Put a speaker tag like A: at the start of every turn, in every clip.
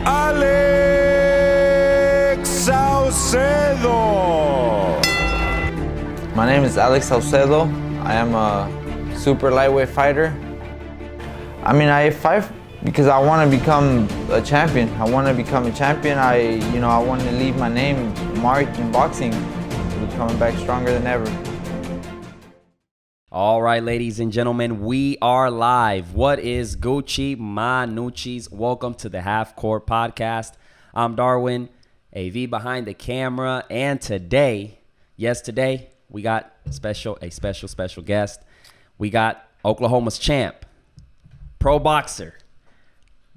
A: Alex Saucedo.
B: My name is Alex Saucedo. I am a super lightweight fighter. I fight because I want to become a champion. I want to become a champion. I want to leave my name marked in boxing. We're coming back stronger than ever.
C: All right, ladies and gentlemen, we are live. What is Gucci Manucci's? Welcome to the Half Court Podcast. I'm Darwin, AV behind the camera, and today we got a special guest. We got Oklahoma's champ, pro boxer,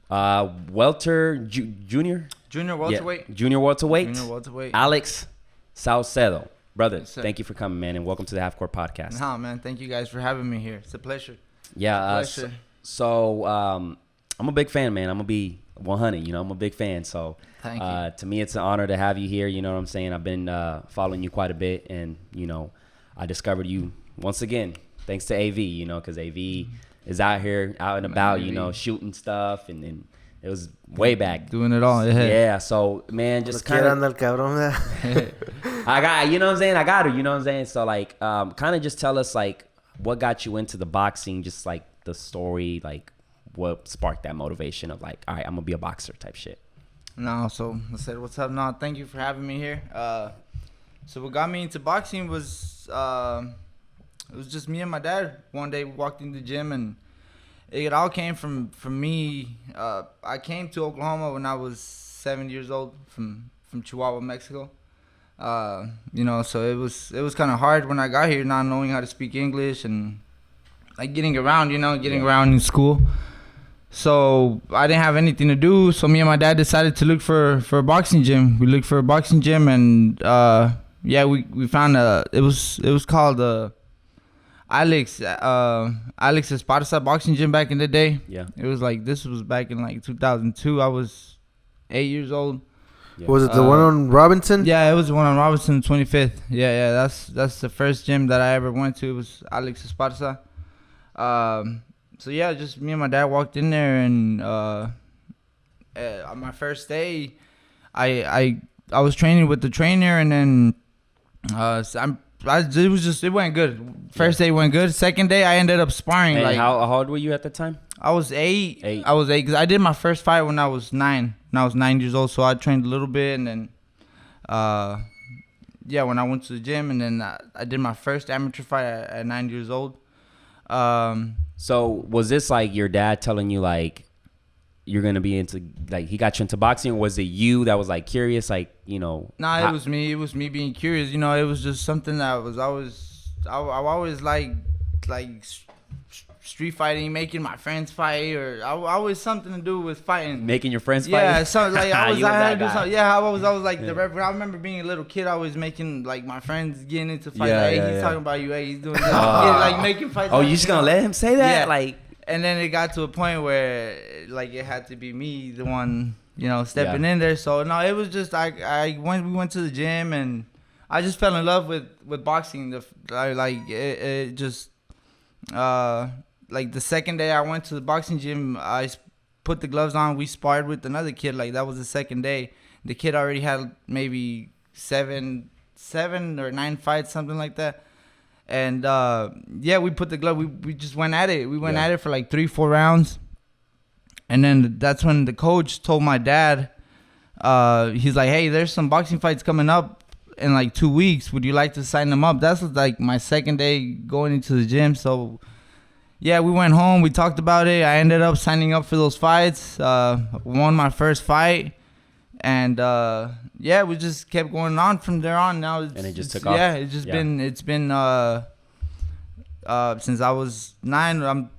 C: junior welterweight, Alex Saucedo. Brother, thank you for coming, man, and welcome to the Half Court Podcast.
D: Nah, man, thank you guys for having me here. It's a pleasure.
C: Yeah, so I'm a big fan, man. I'm gonna be 100. I'm a big fan. So
D: thank you.
C: To me, it's an honor to have you here. You know what I'm saying? I've been following you quite a bit, and I discovered you once again thanks to AV. Because AV is out here, out and about, shooting stuff, and it was way back.
D: Doing it all.
C: Yeah. So, man, just kind of. I got, you know what I'm saying? I got her, you know what I'm saying? So, like, kind of just tell us, like, what got you into the boxing, just, like, the story, like, what sparked that motivation of, like, all right, I'm going to be a boxer type shit.
D: No, so I said, what's up? No, thank you for having me here. So what got me into boxing was, it was just me and my dad. One day we walked in the gym, and it all came from me. I came to Oklahoma when I was 7 years old from Chihuahua, Mexico. So it was kind of hard when I got here, not knowing how to speak English and like getting around around in school. So I didn't have anything to do. So me and my dad decided to look for a boxing gym. We looked for a boxing gym, and we found it was called Alex Esparza boxing gym back in the day.
C: Yeah.
D: It was like, this was back in like 2002. I was 8 years old.
E: Yeah. Was it the one on Robinson?
D: Yeah, it was the one on Robinson, 25th. Yeah, that's the first gym that I ever went to. It was Alex Esparza. So yeah, just me and my dad walked in there, and on my first day, I was training with the trainer, and then it went good. First day went good. Second day, I ended up sparring.
C: And how old were you at the time?
D: I was 8. I was 8 because I did my first fight when I was 9. When I was 9 years old, so I trained a little bit, and then, when I went to the gym, and then I did my first amateur fight at 9 years old.
C: So was this like your dad telling you like you're gonna be into, like, he got you into boxing, or was it you that was like curious, like,
D: Nah, it was me. It was me being curious. It was just something that I always like street fighting, making my friends fight, or I always something to do with fighting.
C: Making your friends fight?
D: Yeah, so like I had to do something. Yeah, I was like the referee. I remember being a little kid, I was making like my friends getting into fights. He's talking about you. Hey, he's doing this. Like making fights.
C: Oh, you just gonna let him say that?
D: Yeah.
C: Like,
D: and then it got to a point where like it had to be me, the one, stepping in there. So no, it was just we went to the gym, and I just fell in love with boxing. Like the second day I went to the boxing gym, I put the gloves on. We sparred with another kid. Like that was the second day. The kid already had maybe seven or 9 fights, something like that. And we put the glove. We just went at it. We went at it for like 3-4 rounds. And then that's when the coach told my dad, he's like, hey, there's some boxing fights coming up in like 2 weeks. Would you like to sign them up? That's like my second day going into the gym. So yeah, we went home. We talked about it. I ended up signing up for those fights. Won my first fight. And we just kept going on from there on. Now
C: it just took off.
D: Yeah, it's been since I was 9. I'm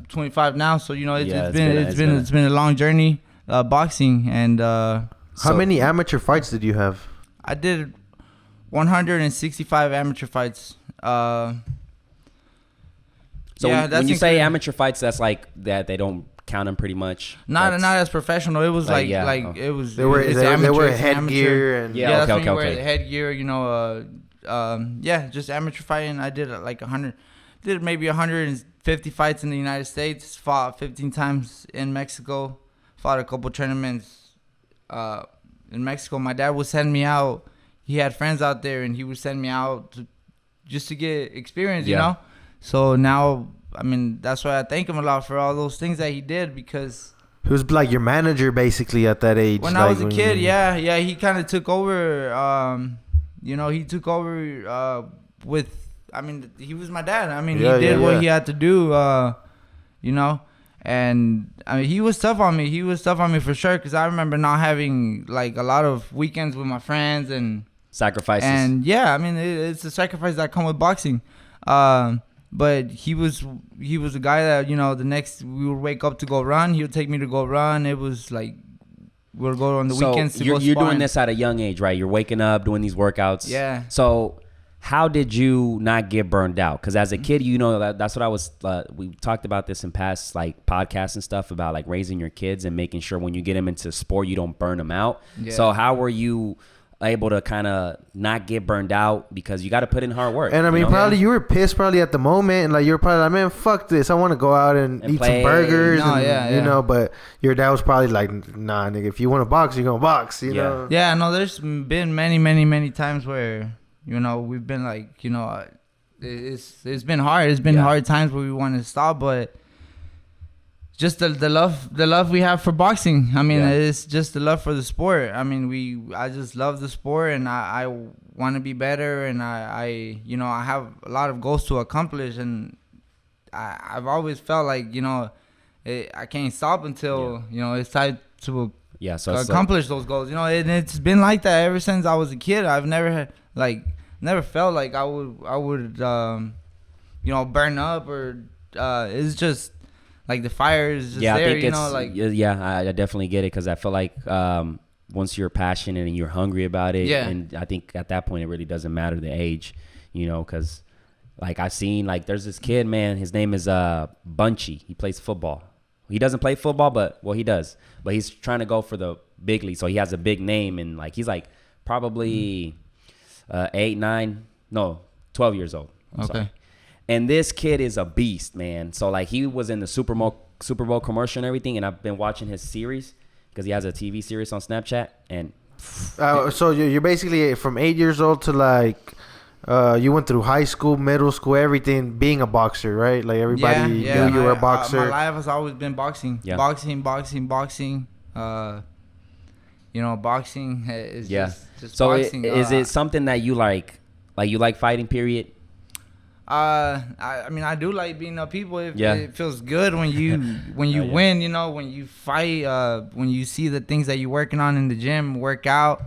D: 25 now, so it's been a long journey boxing. And
E: how many amateur fights did you have?
D: I did 165 amateur fights.
C: So when you say amateur fights, that's like that they don't count them pretty much.
D: Not as professional. It was it was.
E: They were headgear and
D: that's when you wear the headgear. Just amateur fighting. I did like 100. Did maybe 150 fights in the United States. Fought 15 times in Mexico. Fought a couple tournaments in Mexico, my dad would send me out. He had friends out there, and he would send me out just to get experience, you know? So now, I mean, that's why I thank him a lot for all those things that he did, because...
E: He was like your manager basically at that age.
D: When I was a kid, yeah, he kind of took over, he took over with... I mean, he was my dad. I mean, he did what he had to do, And I mean, he was tough on me. He was tough on me for sure, because I remember not having like a lot of weekends with my friends and
C: sacrifices.
D: And yeah, I mean, it's a sacrifice that come with boxing. But he was a guy that, the next we would wake up to go run. He would take me to go run. It was like we'll go on the weekends to go sparring.
C: You're doing this at a young age, right? You're waking up, doing these workouts.
D: Yeah.
C: So how did you not get burned out? Because as a kid, that's what I was. We talked about this in past like podcasts and stuff about like raising your kids and making sure when you get them into sport, you don't burn them out. Yeah. So how were you able to kind of not get burned out, because you got to put in hard work?
E: And I mean, probably you were pissed probably at the moment, and like you're probably like, man, fuck this, I want to go out and eat some burgers, but your dad was probably like, nah, nigga, if you want to box, you're gonna box, you know?
D: Yeah, no, there's been many times where we've been like, it's been hard. It's been hard times where we want to stop, but just the love we have for boxing. I mean, it's just the love for the sport. I mean, I just love the sport, and I want to be better, and I have a lot of goals to accomplish, and I've always felt like, I can't stop until, it's time to accomplish those goals. And it's been like that ever since I was a kid. I've never felt like I would burn up, or it's just like the fire is just there.
C: I definitely get it, because I feel like once you're passionate and you're hungry about it, and I think at that point it really doesn't matter the age, because like I've seen, like there's this kid, man, his name is Bunchy. He plays football. He doesn't play football, but he does. But he's trying to go for the big league, so he has a big name, and like he's like probably 12 years old. Sorry. And this kid is a beast, man. So like he was in the Super Bowl commercial and everything, and I've been watching his series because he has a TV series on Snapchat. And
E: so you're basically from 8 years old to like you went through high school, middle school, everything, being a boxer, right? Like everybody knew you were a boxer.
D: My life has always been boxing. Yeah. Boxing. Boxing is just
C: so
D: boxing.
C: Is it something that you like you like fighting, period?
D: I mean, I do like beating up people. It feels good when you win, when you fight, when you see the things that you're working on in the gym work out.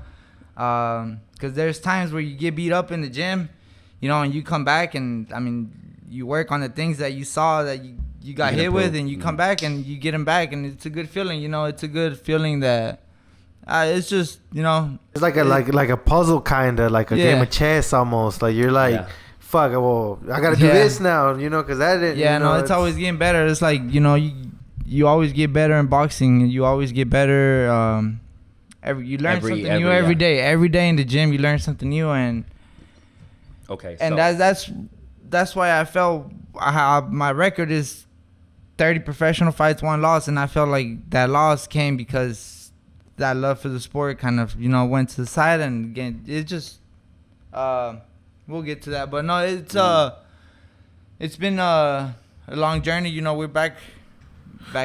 D: Because there's times where you get beat up in the gym, and you come back, and I mean, you work on the things that you saw that you got hit with, and you come back and you get them back, and it's a good feeling. It's a good feeling that it's just
E: it's like a puzzle, kind of like a game of chess almost. Like you're like. Fuck, well, I gotta do this now, because that didn't.
D: Yeah, it's always getting better. It's like, you always get better in boxing, and you always get better. You learn something new every day. Every day in the gym, you learn something new, and that's why I felt my record is 30 professional fights, 1 loss, and I felt like that loss came because that love for the sport kind of went to the side, and again, it just we'll get to that, but no, it's been a long journey. We're back.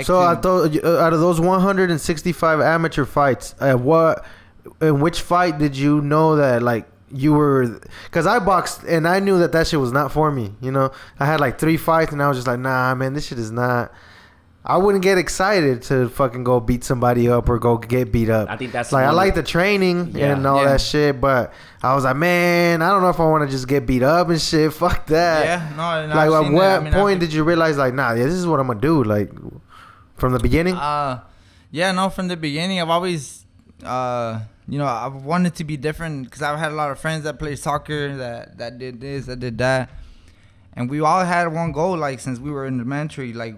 E: So I thought out of those 165 amateur fights, in which fight did you know that like you were? Because I boxed and I knew that shit was not for me. I had like 3 fights and I was just like, nah, man, this shit is not. I wouldn't get excited to fucking go beat somebody up or go get beat up.
C: I think that's
E: like I like the training and all that shit, but I was like, man, I don't know if I want to just get beat up and shit. Fuck that.
D: Yeah, no.
E: Like, at what point did you realize, like, nah, this is what I'm gonna do? Like, from the beginning?
D: From the beginning, I've always, I've wanted to be different because I've had a lot of friends that play soccer that did this, that did that, and we all had one goal. Like since we were in elementary, like.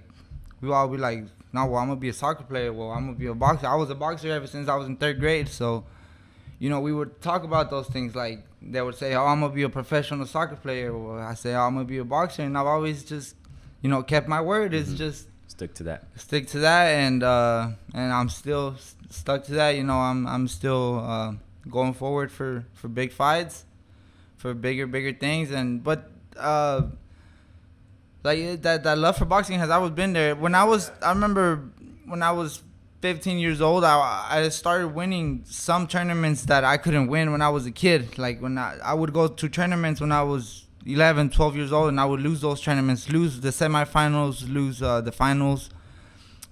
D: We all be like, no, well, I'm going to be a soccer player. Well, I'm going to be a boxer. I was a boxer ever since I was in 3rd grade. So, we would talk about those things. Like, they would say, I'm going to be a professional soccer player. Well, I say, I'm going to be a boxer. And I've always just, kept my word. It's just,
C: Stick to that.
D: And I'm still stuck to that. You know, I'm still going forward for big fights, for bigger things. But like that love for boxing has always been there. I remember when I was 15 years old, I started winning some tournaments that I couldn't win when I was a kid. Like when I would go to tournaments when I was 11, 12 years old, and I would lose those tournaments, lose the semifinals, lose the finals.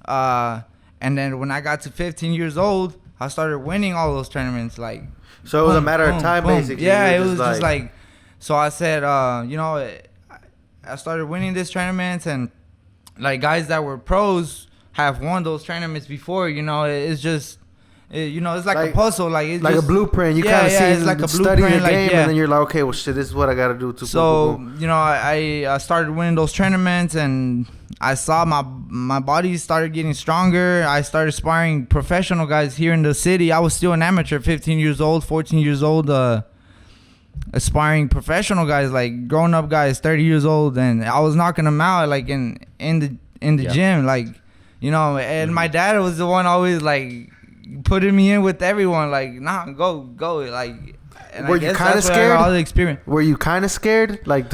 D: And then when I got to 15 years old, I started winning all those tournaments. Like,
E: so it was a matter of time, basically.
D: Yeah, it was just like, so I said, you know, I started winning these tournaments, and like guys that were pros have won those tournaments before. You know, it's just, you know, it's like a puzzle, like it's
E: like
D: just
E: a blueprint. You kind of see,
D: it's like a
E: study
D: blueprint,
E: the game,
D: like,
E: and then you're like, okay, well, shit, this is what I got to do to.
D: So you know, I started winning those tournaments, and I saw my body started getting stronger. I started sparring professional guys here in the city. I was still an amateur, 15 years old, 14 years old, aspiring professional guys, like grown up guys, 30 years old, and I was knocking them out like in the gym, like, you know. And my dad was the one always like putting me in with everyone, like, nah, go, like. And
E: were you kind of scared?
D: All the experience.
E: Were you kind of scared, like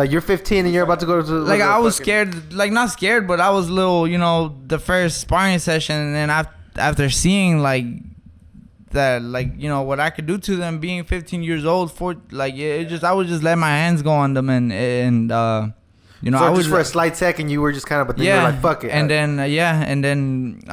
E: you're 15 and you're about to go to
D: like I was scared, like not scared, but I was a little, you know, the first sparring session, and then after seeing like that, like, you know, what I could do to them being 15 years old, I would just let my hands go on them, and you know,
E: so
D: I was
E: just for a slight second you were just kind of, but then you were like, fuck it.
D: And then and then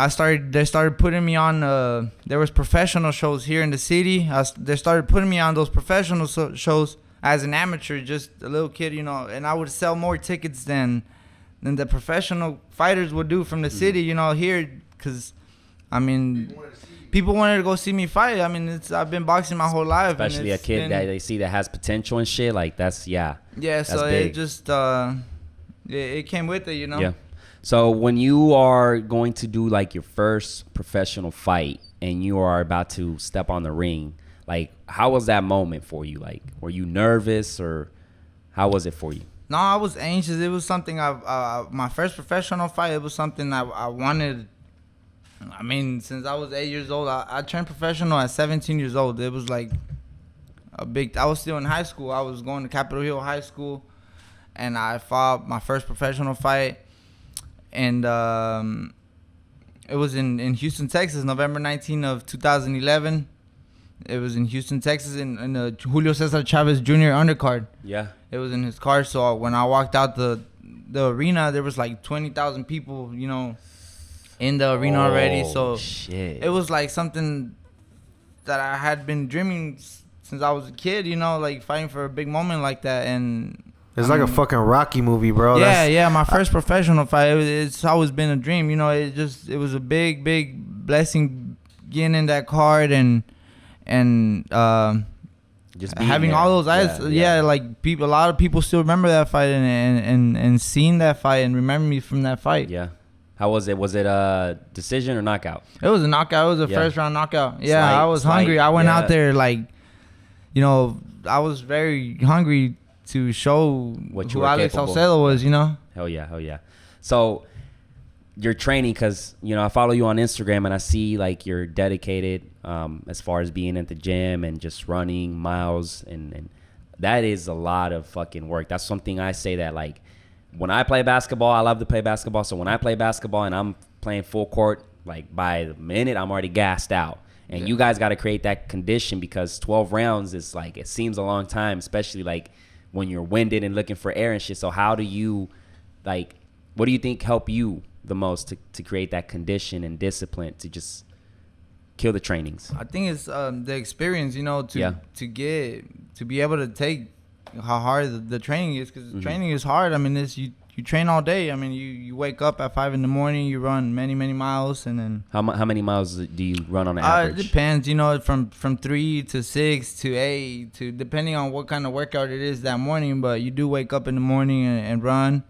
D: they started putting me on there was professional shows here in the city. They started putting me on those professional shows as an amateur, just a little kid, you know, and I would sell more tickets than the professional fighters would do from the city, you know, here, because I mean, people wanted to go see me fight. I mean, I've been boxing my whole life.
C: Especially a kid that they see that has potential and shit. Like, that's, yeah.
D: Yeah,
C: that's
D: so
C: big.
D: it just, it came with it, you know?
C: Yeah. So when you are going to do, like, your first professional fight and you are about to step on the ring, like, how was that moment for you? Like, were you nervous, or how was it for you?
D: No, I was anxious. It was something my first professional fight, it was something I wanted. I mean, since I was 8 years old, I turned professional at 17 years old. It was like I was still in high school. I was going to Capitol Hill High School, and I fought my first professional fight. And it was in Houston, Texas, November 19 of 2011. It was in Houston, Texas, in the Julio Cesar Chavez Jr. undercard.
C: Yeah.
D: It was in his car. So when I walked out the arena, there was like 20,000 people, you know, in the arena already. So
C: shit.
D: It was like something that I had been dreaming since I was a kid, you know, like fighting for a big moment like that. And
E: it's like a fucking Rocky movie, bro.
D: Yeah, my first professional fight, it's always been a dream, you know. It was a big blessing getting in that card and just having all those eyes. Yeah, like a lot of people still remember that fight and seeing that fight and remember me from that fight.
C: Yeah. How was it? Was it a decision or knockout?
D: It was a knockout. It was a first round knockout. Yeah, I was hungry. I went out there like, you know, I was very hungry to show who Alex Saucedo was, you know?
C: Hell yeah. So you're training, because, you know, I follow you on Instagram and I see like you're dedicated as far as being at the gym and just running miles, and that is a lot of fucking work. That's something I say that, like, when I play basketball, I love to play basketball. So when I play basketball and I'm playing full court, like by the minute I'm already gassed out. And you guys got to create that condition, because 12 rounds is like, it seems a long time, especially like when you're winded and looking for air and shit. So how do you, like, what do you think help you the most to create that condition and discipline to just kill the trainings?
D: I think it's the experience, you know, to be able to take how hard the training is, because training is hard. I mean, you train all day. I mean, you wake up at 5 a.m, you run many miles, and then
C: how many miles do you run on average?
D: It depends, you know, from 3 to 6 to 8 to, depending on what kind of workout it is that morning. But you do wake up in the morning and run.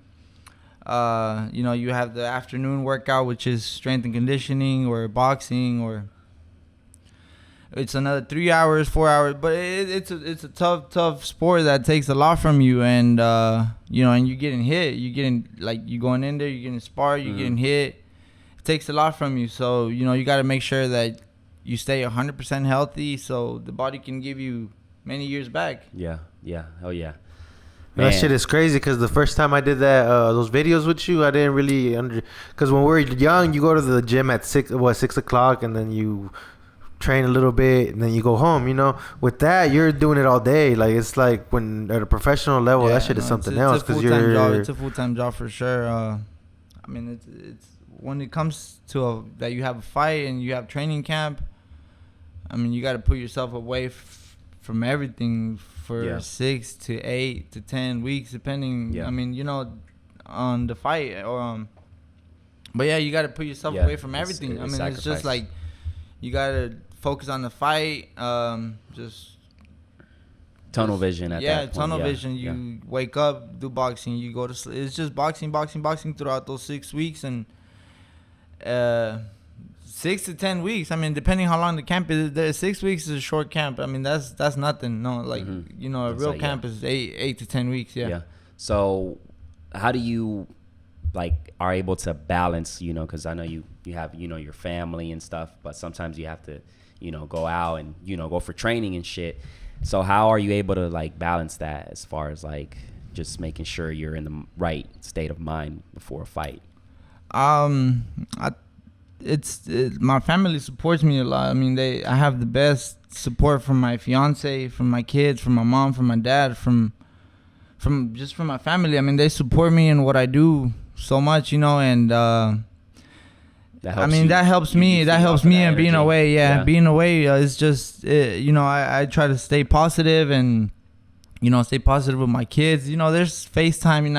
D: You know, you have the afternoon workout, which is strength and conditioning or boxing, or it's another 3 hours, 4 hours. But it's a tough sport that takes a lot from you, and you know, and you're getting hit. You're getting like you going in there, you're getting sparred, you're getting hit. It takes a lot from you. So you know, you got to make sure that you stay 100% healthy, so the body can give you many years back.
C: Yeah. Oh yeah.
E: That shit is crazy because the first time I did that, those videos with you, I didn't really because when we're young, you go to the gym at 6 o'clock, and then you train a little bit, and then you go home. You know, with that, you're doing it all day. Like it's like when at a professional level, that shit is something else because
D: it's a full-time job for sure. I mean, it's when it comes to that you have a fight and you have training camp. I mean, you got to put yourself away from everything for 6 to 8 to 10 weeks, depending. I mean, you know, on the fight or but yeah, you got to put yourself away from everything. I mean, sacrifice. It's just like you got to focus on the fight. Just
C: tunnel vision. At that point.
D: Tunnel vision. You wake up, do boxing. You go to sleep. It's just boxing throughout those 6 weeks, and 6 to 10 weeks. I mean, depending how long the camp is. 6 weeks is a short camp. I mean, that's nothing. No, like you know, a real camp is 8 to 10 weeks. Yeah.
C: So, how do you are able to balance? You know, because I know you have your family and stuff, but sometimes you have to go out and go for training and shit. So how are you able to balance that as far as just making sure you're in the right state of mind before a fight?
D: My family supports me a lot. I mean, I have the best support from my fiance, from my kids, from my mom, from my dad, from my family. I mean, they support me in what I do so much, and that helps me. That helps me in being away. Being away is just I try to stay positive and stay positive with my kids. There's FaceTime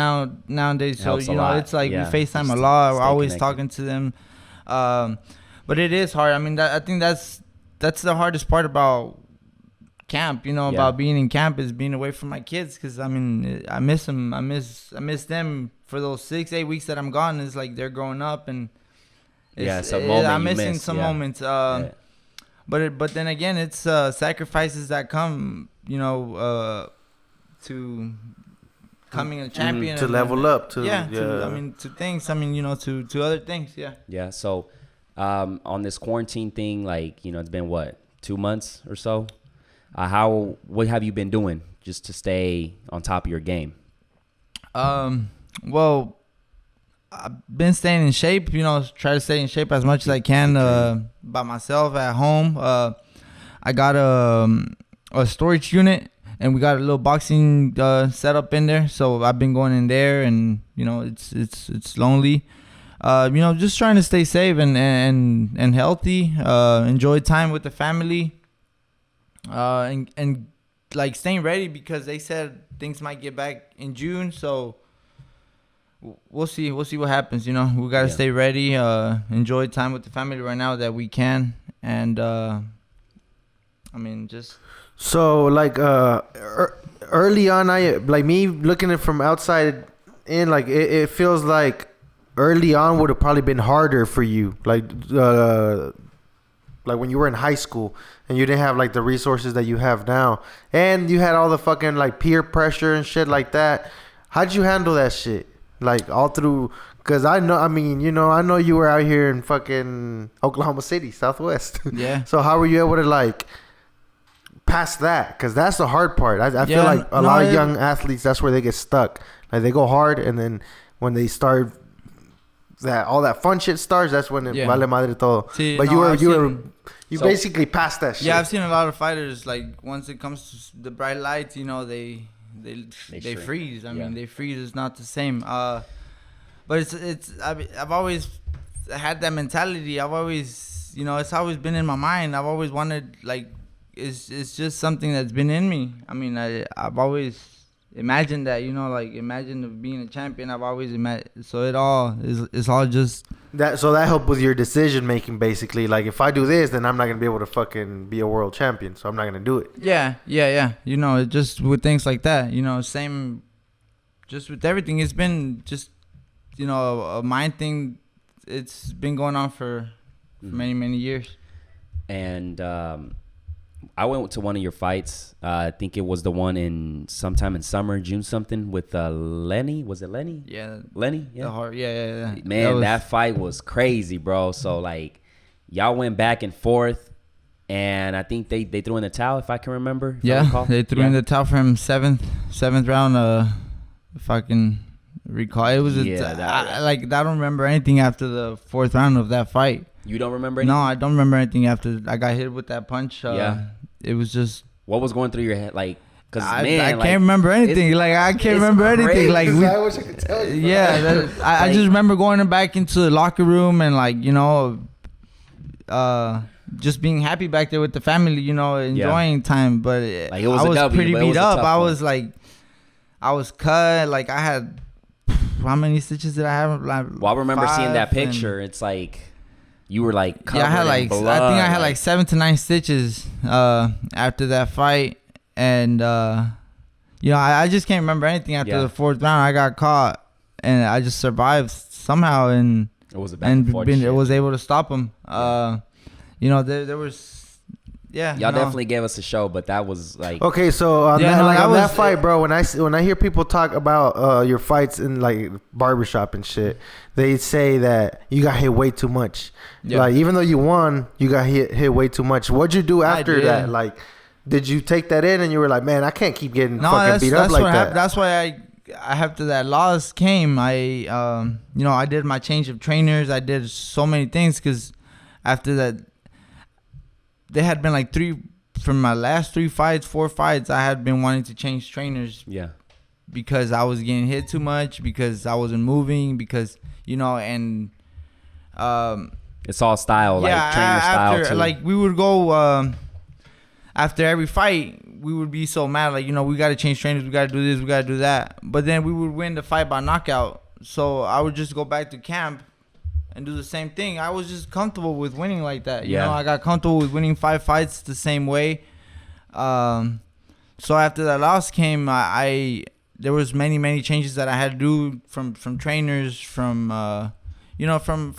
D: nowadays, so it's like we FaceTime a lot. We're always talking to them. But it is hard. I mean, I think that's the hardest part about camp. About being in camp is being away from my kids, because I mean, I miss them. I miss them for those 6-8 weeks that I'm gone. It's like they're growing up, and I'm missing some moments. But then again, it's sacrifices that come, to coming a champion,
E: to level up, to
D: things. I mean, to other things.
C: Yeah. So, on this quarantine thing, it's been what, 2 months or so. What have you been doing just to stay on top of your game?
D: Well, I've been staying in shape. Try to stay in shape as much as I can by myself at home. I got a storage unit, and we got a little boxing setup in there. So I've been going in there, and it's lonely. Just trying to stay safe and healthy. Enjoy time with the family. And staying ready, because they said things might get back in June. So we'll see what happens. We got to stay ready. Enjoy time with the family right now that we can. And I mean, just.
E: So early on, me looking at it from outside in, it feels like early on would have probably been harder for you, like when you were in high school and you didn't have the resources that you have now, and you had all the fucking peer pressure and shit like that. How'd you handle that shit? All through, because I know you were out here in fucking Oklahoma City, Southwest.
D: Yeah.
E: So how were you able to past that? Because that's the hard part. I feel like a lot of young athletes, that's where they get stuck. They go hard, and then when they start all that fun shit starts, that's when it vale madre todo.
D: See,
E: but you basically passed that shit.
D: Yeah, I've seen a lot of fighters, once it comes to the bright lights, they freeze. I mean, they freeze. It's not the same. But I've always had that mentality. I've always, it's always been in my mind. I've always wanted, it's just something that's been in me. I mean, I've always imagined that, imagine being a champion. I've always imagined. So it's all just
E: that. So that helped with your decision making, basically. If I do this, then I'm not gonna be able to fucking be a world champion. So I'm not gonna do it.
D: Yeah. Just with things like that. Same. Just with everything, it's been just a mind thing. It's been going on for many years.
C: And I went to one of your fights. I think it was the one in sometime in summer, June something with Lenny. Was it Lenny?
D: Yeah.
C: Lenny? Yeah.
D: Yeah.
C: Man, that fight was crazy, bro. So, like, y'all went back and forth, and I think they threw in the towel, if I can remember.
D: Yeah, they threw in the towel for him seventh round, if I can recall. It was I don't remember anything after the fourth round of that fight.
C: You don't remember anything?
D: No, I don't remember anything after I got hit with that punch. It was just...
C: What was going through your head? Like, because,
D: I can't remember anything. Like, I can't remember anything. Like,
E: I wish I could tell you.
D: Yeah, I just remember going back into the locker room and, like, you know, just being happy back there with the family, you know, enjoying time. But
C: like, it was
D: I was pretty beat up. I
C: one.
D: was, like, I was cut. Like, I had... How many stitches did I have? Like,
C: well, I remember seeing that picture. It's like... You were like covered
D: I had like
C: in blood.
D: I think I had like 7 to 9 stitches after that fight, and you know I just can't remember anything after the fourth round. I got caught, and I just survived somehow, and
C: it was a back and forth shit.
D: was able to stop him. You know there was. Yeah,
C: y'all definitely gave us a show, but that was like
E: okay. So on that fight, bro, when I hear people talk about your fights in like barbershop and shit, they say that you got hit way too much. Yeah. Like even though you won, you got hit way too much. What'd you do after that? Like, did you take that in and you were like, man, I can't keep getting fucking beat up like that?
D: That's why after that loss came, you know, I did my change of trainers. I did so many things because after that. There had been like from my last 4 fights, I had been wanting to change trainers. Yeah. Because I was getting hit too much, because I wasn't moving, because, you know, and...
C: it's all style, like trainer style too.
D: Like we would go, after every fight, we would be so mad, like, you know, we got to change trainers, we got to do this, we got to do that. But then we would win the fight by knockout. So I would just go back to camp and do the same thing. I was just comfortable with winning like that. You know, I got comfortable with winning 5 fights the same way. So after that loss came, there was many changes that I had to do from trainers, from you know, from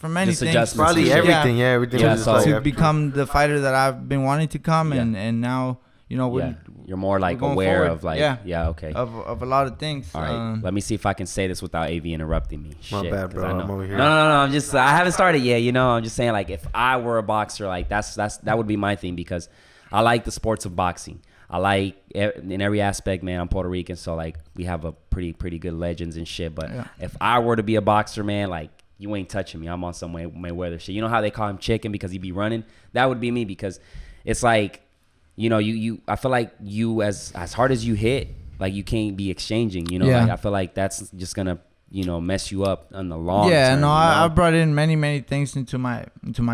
D: many things.
E: Probably everything. Everything.
D: Yeah, so to become the fighter that I've been wanting to come, and now, you know,
C: you're more like aware of like okay
D: of a lot of things.
C: All right, let me see if I can say this without AV interrupting me.
E: My bad, bro. I'm over here.
C: No. I haven't started yet. You know, I'm just saying, like, if I were a boxer, like that would be my thing, because I like the sports of boxing. I like in every aspect, man. I'm Puerto Rican, so like we have a pretty good legends and shit. But if I were to be a boxer, man, like, you ain't touching me. I'm on some Mayweather shit. You know how they call him chicken because he be running? That would be me, because it's like, you know, I feel like you as hard as you hit, like, you can't be exchanging, you know. Like, I feel like that's just gonna, you know, mess you up in the long term.
D: I brought in many things into my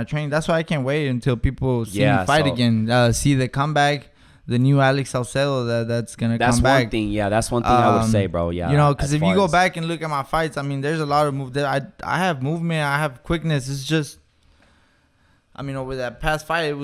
D: training. That's why I can't wait until people see me fight again, see the comeback, the new Alex Saucedo that's gonna come back.
C: That's one thing. Yeah, that's one thing I would say, bro. Yeah,
D: you know, because if you go back and look at my fights, I mean, there's a lot of move that I have movement, I have quickness. It's just, I mean, over that past fight,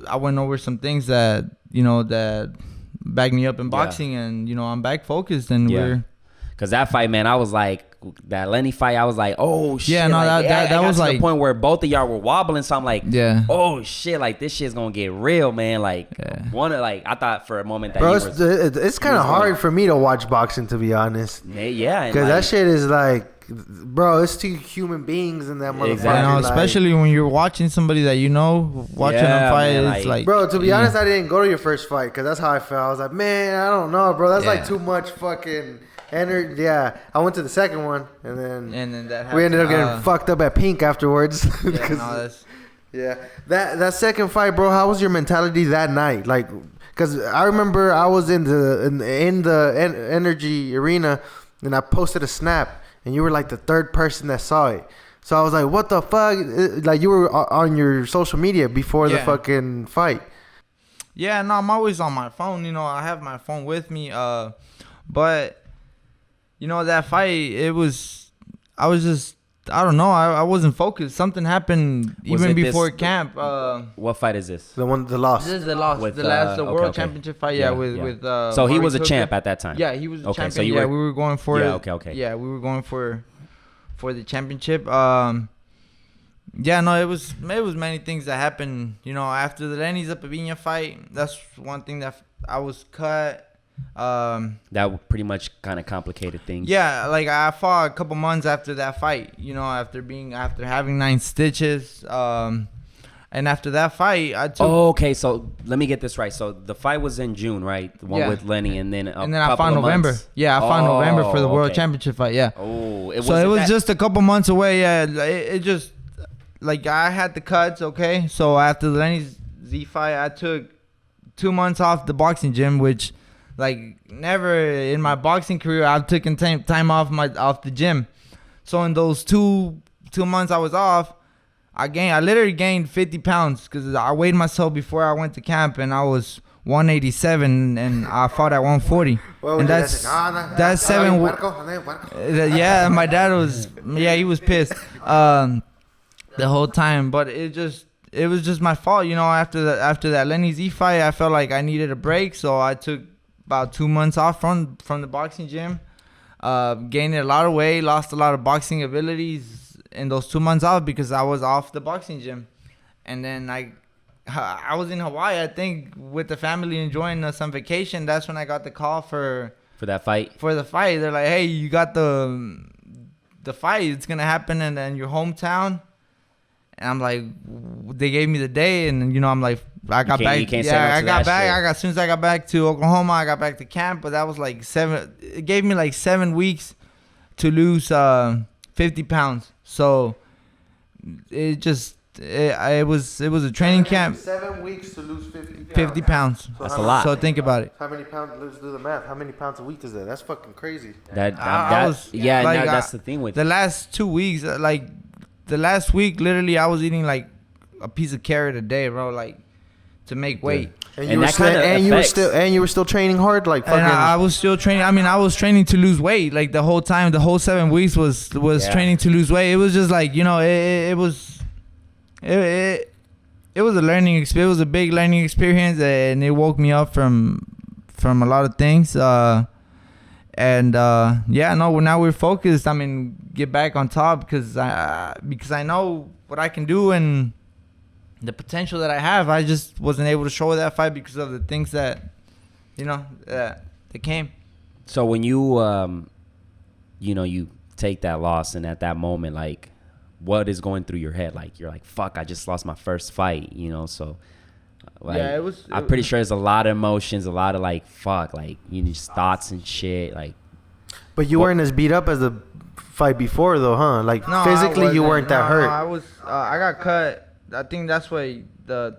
D: I went over some things that, you know, that backed me up in boxing, and, you know, I'm back focused, and we're.
C: Because that fight, man, I was like, that Lenny fight, I was like, oh shit.
D: Yeah, no,
C: like,
D: that was like
C: the point where both of y'all were wobbling. So I'm like, oh shit, like, this shit's gonna get real, man. Like, I thought for a moment that,
E: bro, it's kind of hard for me to watch boxing, to be honest.
C: Yeah,
E: because that shit is like, bro, it's 2 human beings in that motherfucker.
C: Exactly.
D: You know, especially when you're watching somebody that you know, watching them fight, man, it's like,
E: bro, to be honest, I didn't go to your first fight because that's how I felt. I was like, man, I don't know, bro. That's like too much fucking energy. Yeah, I went to the second one, and then that we ended up getting fucked up at Pink afterwards. That second fight, bro. How was your mentality that night? Like, because I remember I was in the energy arena, and I posted a snap. And you were like the 3rd person that saw it. So I was like, what the fuck? Like, you were on your social media before the fucking fight.
D: Yeah, no, I'm always on my phone. You know, I have my phone with me. But, you know, that fight, I don't know. I wasn't focused. Something happened even before camp.
C: What fight is this?
E: The loss.
D: This is the loss. The world championship fight. With
C: so he was a champ at that time.
D: Yeah, he was a champion. So we were going for
C: it. Okay.
D: Yeah, we were going for the championship. Yeah, no, it was many things that happened. You know, after the Lenny Zapaviña fight, that's one thing that I was cut.
C: That pretty much kind of complicated things.
D: Yeah, like I fought a couple months after that fight. You know, after having 9 stitches. And after that fight, I took.
C: Oh, okay. So let me get this right. So the fight was in June, right? The one with Lenny, and then
D: I fought November.
C: Months.
D: Yeah, I fought November for the World Championship fight. Yeah.
C: Oh,
D: it was just a couple months away. Yeah, it just like I had the cuts. Okay, so after the Lenny Z fight, I took 2 months off the boxing gym, which like never in my boxing career I've taken time off the gym. So in those two months I was off, I literally gained 50 pounds because I weighed myself before I went to camp, and I was 187, and I fought at 140. And that's 7. Yeah, my dad was he was pissed the whole time, but it was just my fault, you know. After that Lenny Z fight, I felt like I needed a break, so I took about 2 months off from the boxing gym. Gained a lot of weight, lost a lot of boxing abilities in those 2 months off because I was off the boxing gym. And then I was in Hawaii, I think, with the family enjoying some vacation. That's when I got the call for
C: that fight.
D: For the fight, they're like, "Hey, you got the fight. It's gonna happen in your hometown." And I'm like, they gave me the day, and you know, I'm like, I got back. I got back. As soon as I got back to Oklahoma, I got back to camp. But that was like 7. It gave me like 7 weeks to lose 50 pounds. So it was a training camp.
E: 7 weeks to lose 50 pounds.
D: 50 pounds.
E: So
C: that's a lot.
D: So think about it.
E: How many pounds? Let's do the math. How many pounds a week is that? That's fucking crazy.
C: That's the thing with
D: the last 2 weeks. Like the last week, literally, I was eating like a piece of carrot a day, bro. Like to make weight.
E: And you were still training hard, like fucking.
D: And I was still training. I mean, I was training to lose weight, like the whole time. The whole 7 weeks was training to lose weight. It was just like, you know, it was a learning experience. It was a big learning experience, and it woke me up from a lot of things. Now we're focused. I mean, get back on top because I know what I can do and the potential that I have. I just wasn't able to show that fight because of the things that, you know, that came.
C: So when you, you take that loss, and at that moment, like, what is going through your head? Like, you're like, fuck, I just lost my first fight, you know? So, like, I'm pretty sure there's a lot of emotions, a lot of like, fuck, like, just thoughts and shit, like.
E: But you weren't as beat up as the fight before, though, huh? Like, no, physically, you weren't that hurt.
D: No, I got cut. I think that's why the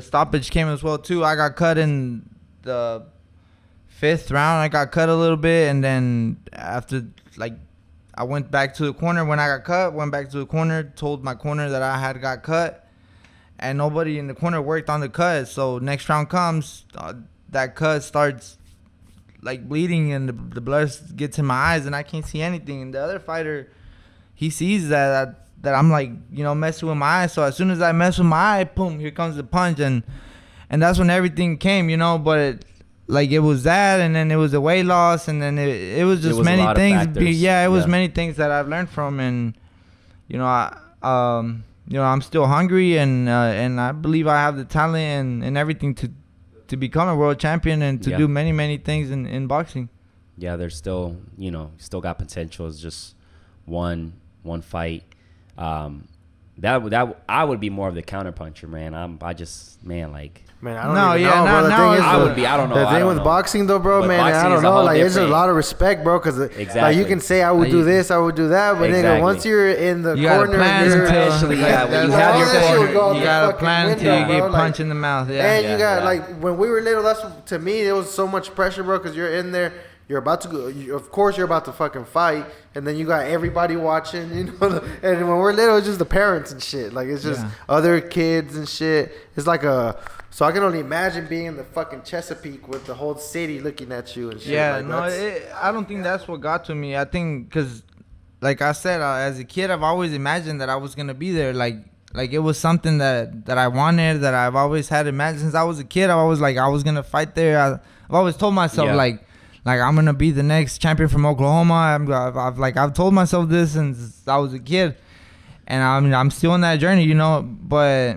D: stoppage came as well too. I got cut in the 5th round. I got cut a little bit, and then after, like, I went back to the corner when I got cut. Went back to the corner, told my corner that I had got cut, and nobody in the corner worked on the cut. So next round comes, that cut starts like bleeding, and the blood gets in my eyes, and I can't see anything. And the other fighter, he sees that I'm like, you know, messing with my eye. So as soon as I mess with my eye, boom, here comes the punch, and that's when everything came, you know. But it was that, and then it was the weight loss, and then it was just many things. It was many things that I've learned from, and you know, I'm still hungry, and I believe I have the talent and everything to become a world champion and to do many, many things in boxing.
C: Yeah, there's still, still got potential. It's just one fight. That I would be more of the counterpuncher, man. I don't know. I don't know.
E: The thing with boxing, though, bro, man, I don't know. Like, there's a lot of respect, bro, because like, you can say I would do this, I would do that, but nigga, once you're in the corner,
D: you got a plan until you get punched in the mouth. Yeah,
E: and you got like when we were little, that's to me it was so much pressure, bro, because you're in there. You're about to go. Of course, you're about to fucking fight, and then you got everybody watching. You know, and when we're little, it's just the parents and shit. Like, it's just other kids and shit. It's like so I can only imagine being in the fucking Chesapeake with the whole city looking at you and shit.
D: Yeah,
E: like,
D: I don't think that's what got to me. I think because, like I said, as a kid, I've always imagined that I was gonna be there. Like it was something that I wanted, that I've always had imagined since I was a kid. I was like, I was gonna fight there. I've always told myself like I'm gonna be the next champion from Oklahoma. I've told myself this since I was a kid, And I mean, I'm still on that journey, you know. But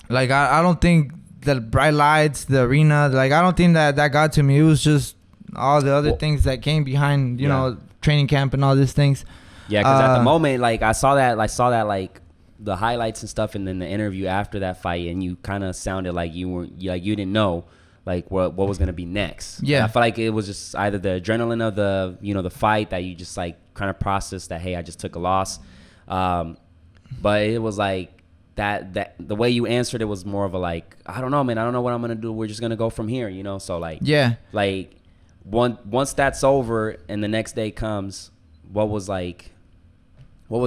D: like, I don't think the bright lights, the arena, like, I don't think that got to me. It was just all the other things that came behind, you know, training camp and all these things.
C: Yeah, because at the moment, like, I saw that like the highlights and stuff, and then the interview after that fight, and you kind of sounded like you didn't know like what was gonna be next. Yeah, and I felt like it was just either the adrenaline of the the fight that you just like kind of processed that, hey, I just took a loss, but it was like that the way you answered it was more of a like, I don't know, man, I don't know what I'm gonna do. We're just gonna go from here, So like, like once that's over and the next day comes, what was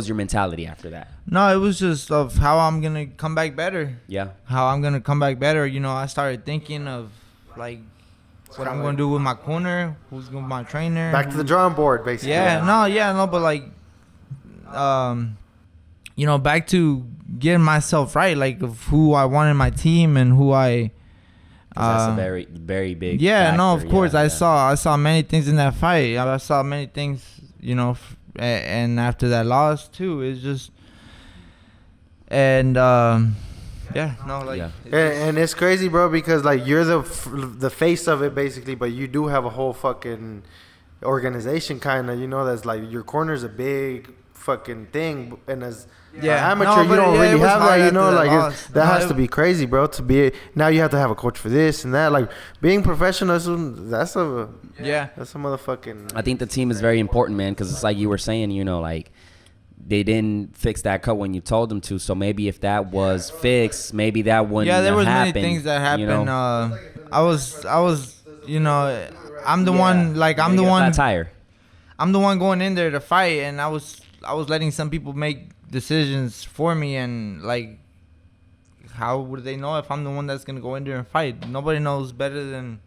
C: your mentality after that?
D: No, it was just of how I'm going to come back better.
C: Yeah.
D: How I'm going to come back better. I started thinking of, like, what I'm going to do with my corner, who's going to be my trainer.
E: Back to the drawing board, basically.
D: But, like, back to getting myself right, like, of who I want in my team and who I...
C: that's a very, very big
D: factor.
C: No,
D: of course. I saw many things in that fight. I saw many things, and after that loss too, it's just and
E: it's crazy, bro, because like you're the face of it basically, but you do have a whole fucking organization kind of, that's like your corner's a big fucking thing, and as amateur you don't really have that, that has to be crazy, bro, to be now you have to have a coach for this and that, like being professional, that's a motherfucking.
C: I think the team is very important, man, because it's like you were saying, like they didn't fix that cut when you told them to, so maybe if that was fixed, maybe that wouldn't have happened.
D: Many things that happened. I was I'm the one, like I'm the one
C: tire.
D: I'm the one going in there to fight, and I was letting some people make decisions for me, and like, how would they know if I'm the one that's gonna go in there and fight? Nobody knows better than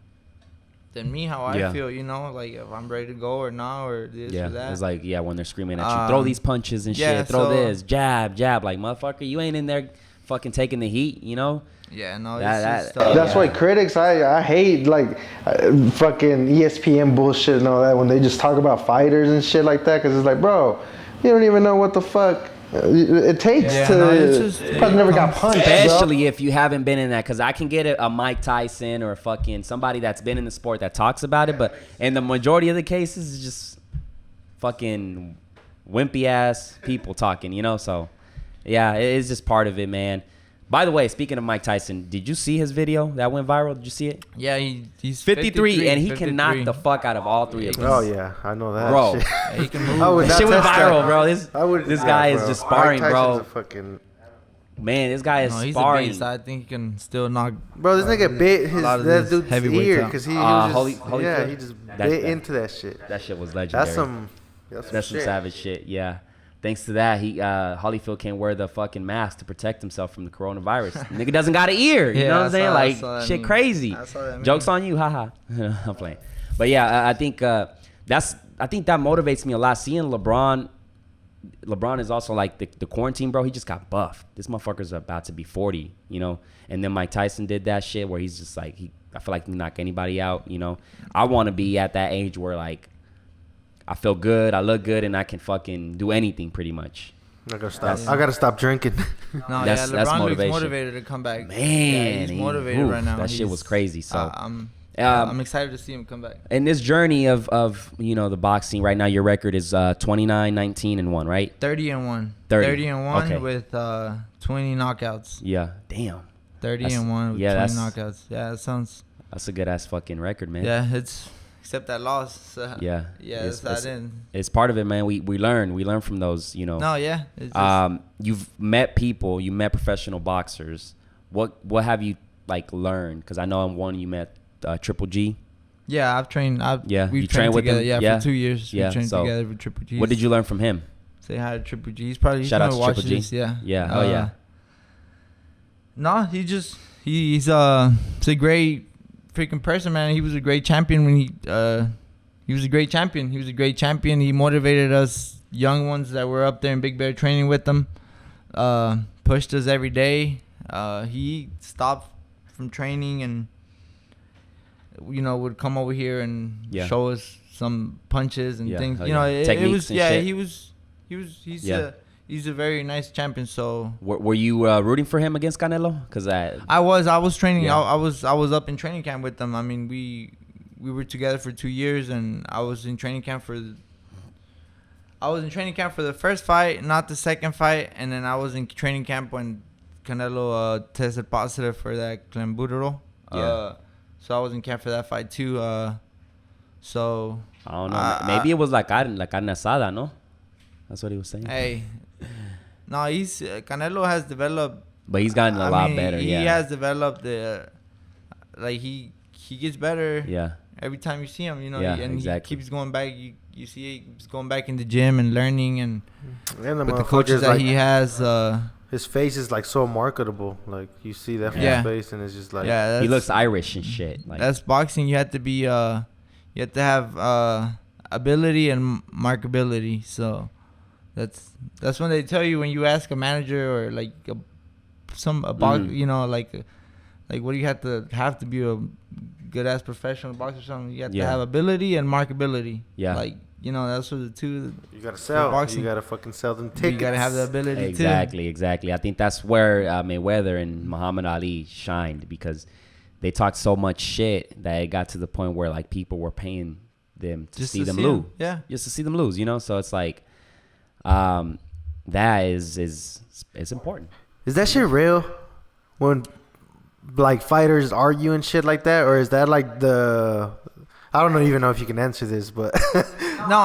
D: me how I feel, like if I'm ready to go or not, or this or that.
C: It's like, when they're screaming at you, throw these punches and shit, throw this, jab, like, motherfucker, you ain't in there fucking taking the heat,
D: Yeah, no,
E: that's why critics, I hate like fucking ESPN bullshit and all that when they just talk about fighters and shit like that, because it's like, bro, you don't even know what the fuck it takes never got punched,
C: especially
E: bro.
C: If you haven't been in that, because I can get a Mike Tyson or a fucking somebody that's been in the sport that talks about it, but in the majority of the cases it's just fucking wimpy ass people talking, so yeah, it is just part of it, man. By the way, speaking of Mike Tyson, did you see his video that went viral? Did you see it?
D: Yeah, he's
C: 53, and he can knock the fuck out of all three of them.
E: Oh yeah, I know that,
C: bro.
E: Shit.
D: He can move.
C: Shit went viral, bro. This guy is just sparring, bro. Man, this guy is sparring.
D: He's a beast. I think he can still knock.
E: Bro, this nigga bit that dude's ear because he
C: was
E: he just bit into that shit.
C: That shit was legendary. That's some savage shit. Yeah. Thanks to that, Holyfield can't wear the fucking mask to protect himself from the coronavirus. Nigga doesn't got an ear. You know what I'm saying? Like, shit crazy. Jokes on you, haha. I'm playing. But yeah, I think that motivates me a lot. Seeing LeBron is also like the quarantine, bro. He just got buffed. This motherfucker's about to be 40, And then Mike Tyson did that shit where he's just like, I feel like he can knock anybody out, I want to be at that age where like, I feel good, I look good, and I can fucking do anything pretty much.
E: I gotta stop drinking.
D: No, that's LeBron looks motivated to come back.
C: Man,
D: he's motivated right now.
C: That shit was crazy. So
D: I'm excited to see him come back.
C: In this journey of the boxing right now, your record is 29, 19, and 1, right?
D: 30-1.
C: 30-1
D: okay. With 20 knockouts.
C: Yeah, damn.
D: 30-1 with 20 knockouts. Yeah, that sounds.
C: That's a good ass fucking record, man.
D: Yeah, it's. Except that loss.
C: Yeah.
D: It's
C: part of it, man. We learn from those,
D: No, yeah. It's just,
C: you've met people, you met professional boxers. What have you like learned? Because I know you met Triple G.
D: Yeah, I've trained.
C: We've trained with
D: together.
C: him.
D: Yeah, for 2 years.
C: Yeah,
D: we trained together with Triple G.
C: What did you learn from him?
D: Say hi to Triple G. He's
C: shout out to
D: watch
C: Triple G.
D: This. Yeah.
C: Yeah.
D: No, he's a great freaking person, man. He was a great champion when he was a great champion. He motivated us young ones that were up there in Big Bear training with him. Pushed us every day. He stopped from training and would come over here and show us some punches and things.
C: Techniques and shit.
D: He's he's a very nice champion. So
C: were you rooting for him against Canelo? Because
D: I was training.
C: Yeah.
D: I was up in training camp with them. I mean, we were together for 2 years, and I was in training camp for the first fight, not the second fight, and then I was in training camp when Canelo tested positive for that clenbuterol.
C: Yeah.
D: So I was in camp for that fight too. So
C: I don't know. Maybe it was like carne asada, no? That's what he was saying.
D: Hey, no, Canelo has developed.
C: But he's gotten a lot better.
D: He
C: yeah.
D: has developed like he gets better.
C: Yeah.
D: Every time you see him, you know,
C: Yeah,
D: and
C: exactly.
D: he keeps going back. You see he's going back in the gym and learning, and
E: And
D: with the coaches that he has.
E: his face is like so marketable. Like you see that from
D: Yeah.
E: his face, and it's just like
D: Yeah,
C: He looks Irish and shit. Like,
D: that's boxing. You have to be you have to have ability and markability. So that's when they tell you when you ask a manager or like a box, you know, like what do you have to be a good ass professional boxer or something. You have to have ability and markability.
C: Yeah.
D: Like, you know, that's what the two.
E: you gotta sell.
D: boxing.
E: You gotta fucking sell them tickets.
D: You gotta have the ability
C: Exactly. I think that's where Mayweather and Muhammad Ali shined, because they talked so much shit that it got to the point where like people were paying them to see them lose.
D: Yeah.
C: Just to see them lose, you know? So it's like that is it's important.
E: Is that shit real? When like fighters argue and shit like that, or is that like I don't even know if you can answer this, but
D: No,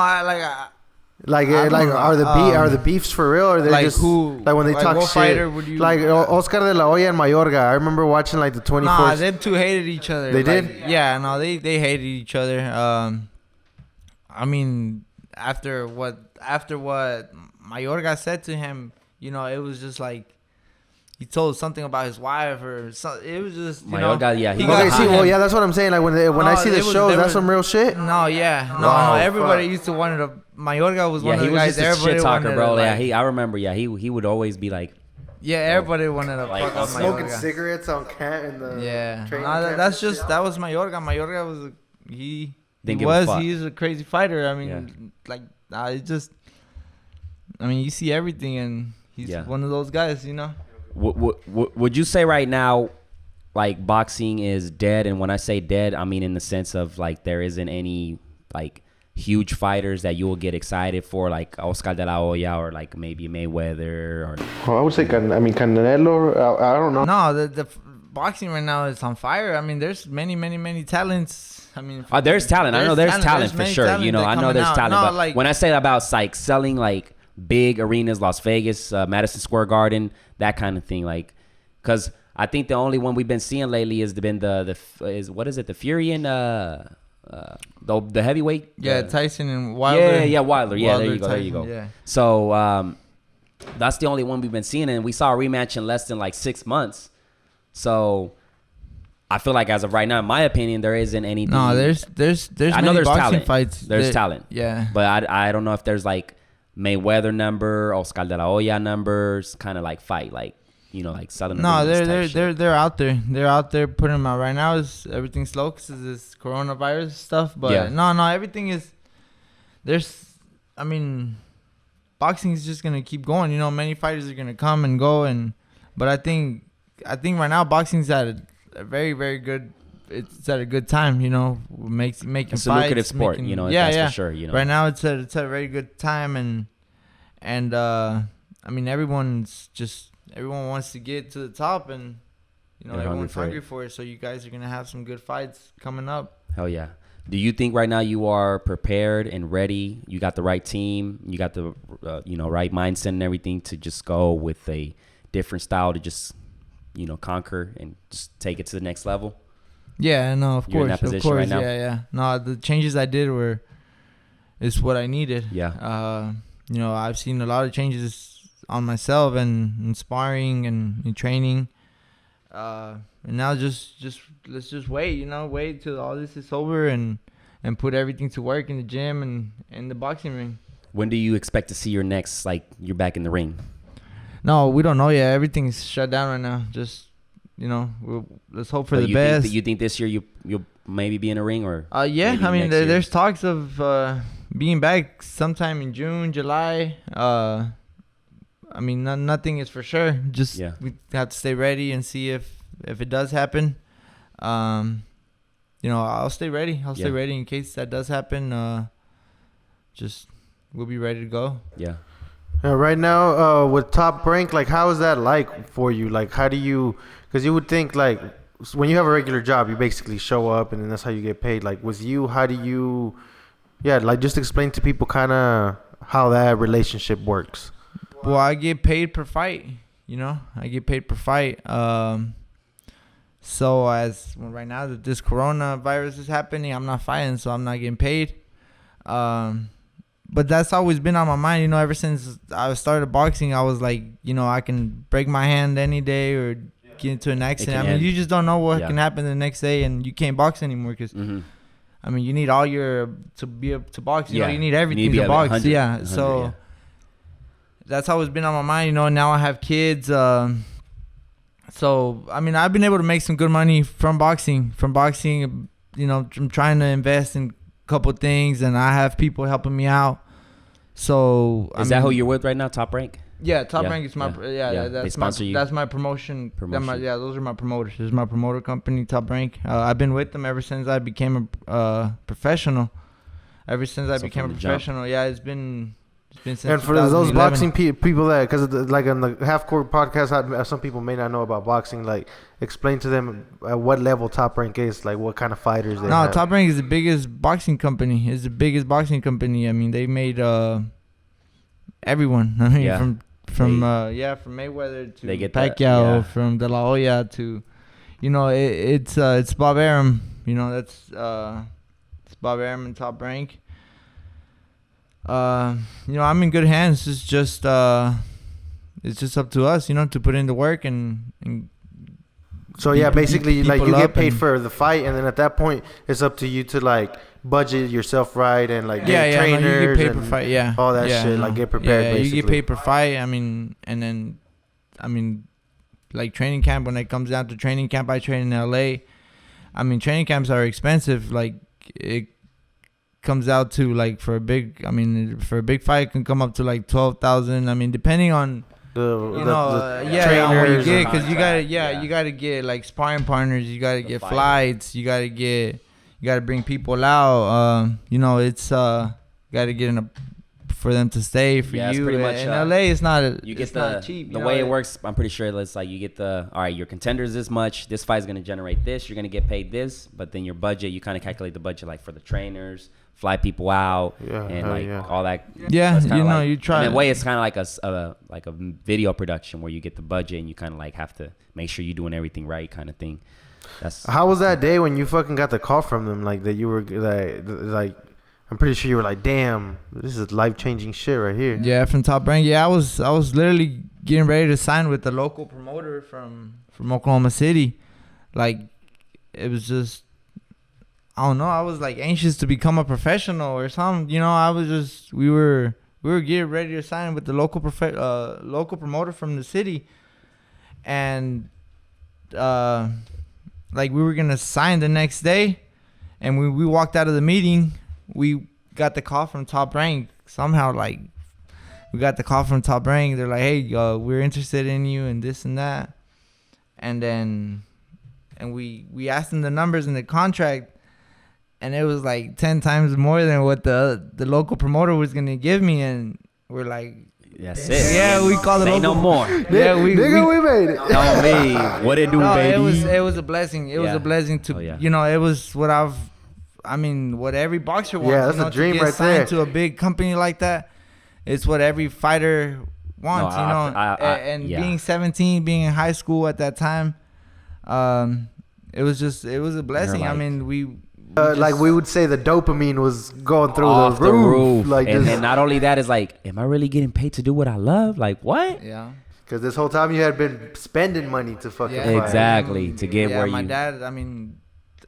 E: are the beefs for real, or they
D: Like
E: just
D: who-
E: like when they
D: like
E: talk
D: what
E: shit?
D: fighter would you-
E: like Oscar de la Hoya and Mayorga. I remember watching like the 24.
D: Nah, them two hated each other.
E: They
D: Like,
E: did?
D: Yeah, no, they hated each other. I mean, after what Mayorga said to him, you know, it was just like he told something about his wife or something. It was just, you know.
C: Mayorga, yeah, he
D: he
C: got
E: Okay,
D: got
E: see,
D: him.
E: well, yeah, that's what I'm saying. Like when I see the shows, that's some real shit.
D: No, yeah. No,
E: Wow,
D: everybody
E: fuck.
D: used to want to. Mayorga was
C: Yeah,
D: one of
C: he
D: the
C: was
D: guys.
C: just a
D: Everybody
C: shit talker,
D: wanted
C: bro.
D: to,
C: Yeah,
D: like,
C: I remember. Yeah, he would always be like,
D: yeah, everybody wanted to
C: Like,
D: fuck up
E: Smoking
D: Mayorga.
E: cigarettes on cat in the
D: Yeah,
E: training
D: no,
E: camp
D: that's
E: and
D: just
E: shit.
D: that was Mayorga. Mayorga was he
C: Didn't give a fuck.
D: he's a crazy fighter. I mean,
C: Yeah.
D: like it just. I mean, you see everything, and he's one of those guys, you know.
C: would you say right now, like, boxing is dead? And when I say dead, I mean in the sense of like there isn't any like huge fighters that you will get excited for, like Oscar de la Hoya or like maybe Mayweather or.
E: I would say Canelo. I don't know.
D: No, the boxing right now is on fire. I mean, there's many talents. I mean,
C: There's talent. I know there's talent for
D: many
C: sure.
D: talent
C: You know,
D: that
C: I know
D: coming
C: there's
D: out.
C: talent.
D: No,
C: But
D: like,
C: when I say about like selling like big arenas, Las Vegas, Madison Square Garden, that kind of thing, like, because I think the only one we've been seeing lately has been the Fury and the heavyweight.
D: yeah, Tyson and Wilder.
C: Yeah, Wilder. Yeah, there
D: Wilder,
C: you go.
D: Tyson, yeah.
C: So that's the only one we've been seeing, and we saw a rematch in less than like 6 months. So I feel like as of right now, in my opinion, there isn't anything.
D: No, there's
C: I know
D: many
C: there's
D: boxing
C: talent.
D: fights.
C: There's talent.
D: Yeah.
C: But I don't know if there's like Mayweather number, Oscar de la Hoya numbers, kind of like fight, like, you know, like Southern.
D: No,
C: Arenas type
D: they're out there. They're out there putting them out right now. Is everything slow because of this coronavirus stuff? But
C: Yeah.
D: no, everything is. I mean, boxing is just gonna keep going. You know, many fighters are gonna come and go, but I think right now boxing's at a very, very good. It's at a good time. You know, making
C: It's a
D: fights,
C: lucrative sport, you know,
D: Yeah,
C: that's for sure, you know.
D: Right now it's at a very good time, and I mean everyone wants to get to the top, and you know
C: They're
D: everyone's
C: hungry
D: hungry for it. So you guys are gonna have some good fights coming up.
C: Hell yeah. Do you think right now you are prepared and ready? You got the right team. You got the right mindset and everything to just go with a different style to just conquer and just take it to the next level?
D: Yeah, no, of
C: You're in
D: course,
C: that position
D: of course,
C: right now?
D: yeah. No, the changes I did is what I needed.
C: Yeah.
D: I've seen a lot of changes on myself and in sparring and in training. And now let's just wait till all this is over and put everything to work in the gym and in the boxing ring.
C: When do you expect to see your next, like, you're back in the ring?
D: No, we don't know yet. Everything's shut down right now. Just, let's hope for the best.
C: You think this year you'll maybe be in a ring or?
D: Yeah.
C: maybe
D: I mean,
C: next year?
D: there's talks of being back sometime in June, July. I mean, nothing is for sure. Just we have to stay ready and see if it does happen. You know, I'll stay ready. I'll stay ready in case that does happen. Just we'll be ready to go.
C: Yeah.
E: Right now, with Top Rank, like, how is that like for you? Like, how do you? Because you would think like when you have a regular job, you basically show up and then that's how you get paid. Like with you, how do you? Yeah, like just explain to people kind of how that relationship works.
D: Well, I get paid per fight. You know, I get paid per fight. So right now that this coronavirus is happening, I'm not fighting, so I'm not getting paid. But that's always been on my mind, you know, ever since I started boxing. I was like, you know, I can break my hand any day or get into an accident. I mean, you just don't know what can happen the next day, and you can't box anymore because, I mean, you need all to be able to box. You know, you need everything to box. 100, yeah. 100, so that's always been on my mind, you know. Now I have kids. So, I mean, I've been able to make some good money from boxing. You know, I'm trying to invest in a couple of things, and I have people helping me out. So,
C: is that who you're with right now, Top Rank?
D: Yeah, Top Rank is my that's my promotion. Those are my promoters. This is my promoter company, Top Rank. I've been with them ever since I became a professional. Ever since I became a professional, it's been since.
E: And for those boxing people that, because like on the Half Court podcast, some people may not know about boxing. Like, explain to them at what level Top Rank is, like what kind of fighters they have.
D: Top Rank is the biggest boxing company. It's the biggest boxing company. I mean, they made everyone. I mean, from Mayweather to Pacquiao, from De La Hoya to, you know, it's Bob Arum. You know, that's it's Bob Arum and Top Rank. You know, I'm in good hands. It's just up to us, you know, to put in the work and
E: so basically, like, you get paid for the fight, and then at that point, it's up to you to like budget yourself right and like get trainers. No, you get paid per fight, all that shit. Like, get prepared. Yeah, basically.
D: You get paid per fight. I mean, and then, I mean, like training camp. When it comes down to training camp, I train in LA. I mean, training camps are expensive. Like, it comes out to like for a big fight, it can come up to like 12,000. I mean, depending on what you get, because you gotta get like sparring partners, you gotta get flights, you gotta bring people out. You know, it's gotta get for them to stay for you. Pretty much, in LA, it's not. Not cheap.
C: The way it works, I'm pretty sure it's like you get all right, your contenders this much. This fight's gonna generate this. You're gonna get paid this, but then your budget, you kind of calculate the budget like for the trainers, fly people out, and all that.
D: Yeah, you know, you try.
C: In a way, it's kind of like a video production where you get the budget and you kind of like have to make sure you're doing everything right, kind of thing.
E: How was that day when you fucking got the call from them? Like, that you were like, I'm pretty sure you were like, damn, this is life-changing shit right here.
D: Yeah, from Top Rank. Yeah, I was literally getting ready to sign with the local promoter from Oklahoma City. Like, it was just, I don't know, I was like anxious to become a professional or something. You know, I was just, we were getting ready to sign with the local promoter from the city. And like, we were gonna sign the next day, and we walked out of the meeting. We got the call from Top Rank. Somehow, like, we got the call from Top Rank. They're like, hey, we're interested in you and this and that. And then, we asked them the numbers in the contract, and it was like 10 times more than what the local promoter was gonna give me. And we're like,
C: that's it.
D: Yeah, we called it.
C: Say no more.
E: Yeah, we made it.
C: No, me. What it do, baby?
D: It was a blessing. It was a blessing to, you know, it was what what every boxer wants.
E: Yeah, that's a dream
D: to get
E: right
D: signed
E: there.
D: To a big company like that, it's what every fighter wants, and being 17, being in high school at that time, it was a blessing. Like, I mean, we
E: like, we would say the dopamine was going through the roof. Like,
C: and not only that, is like, am I really getting paid to do what I love? Like, what?
D: Yeah.
E: Because this whole time you had been spending money to fucking fight.
C: Exactly, to get where
D: my dad, I mean,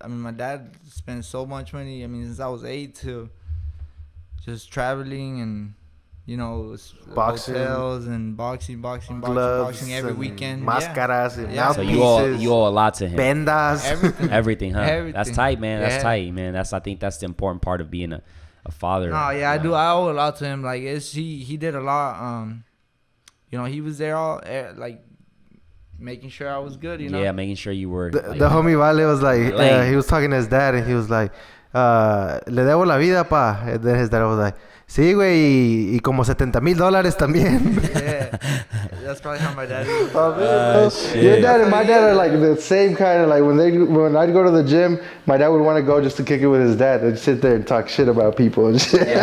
D: my dad spent so much money. I mean, since I was 8 to just traveling and, you know,
E: boxing,
D: hotels and boxing every weekend.
E: Máscaras and
C: So you owe a lot to him.
E: Bendas.
C: Everything, huh?
D: Everything.
C: That's tight, man. That's tight, man. I think that's the important part of being a father.
D: No, yeah, I do. I owe a lot to him. Like, he did a lot. he was there all like making sure I was good.
C: Yeah, making sure you were.
E: The homie Vale was like, he was talking to his dad, and he was like, le debo la vida, pa. And then his dad was like, sí, güey, y como $70,000 también.
D: Yeah, that's probably how my dad is.
E: Your dad and my dad are like the same kind of like when I'd go to the gym, my dad would want to go just to kick it with his dad and sit there and talk shit about people and shit.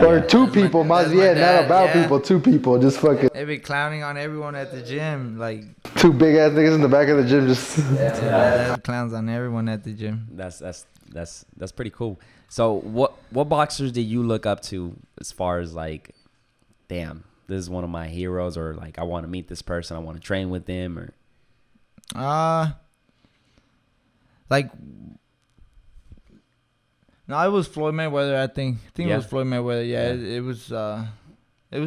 E: Or two people, más bien, not about people, two people, just fucking.
D: They be clowning on everyone at the gym, like
E: two big ass niggas in the back of the gym, just
D: clowns on everyone at the gym.
C: That's pretty cool. So what boxers did you look up to as far as like, damn, this is one of my heroes, or like I want to meet this person, I want to train with them, or
D: like no, it was Floyd Mayweather. I think it was Floyd Mayweather. Yeah. It was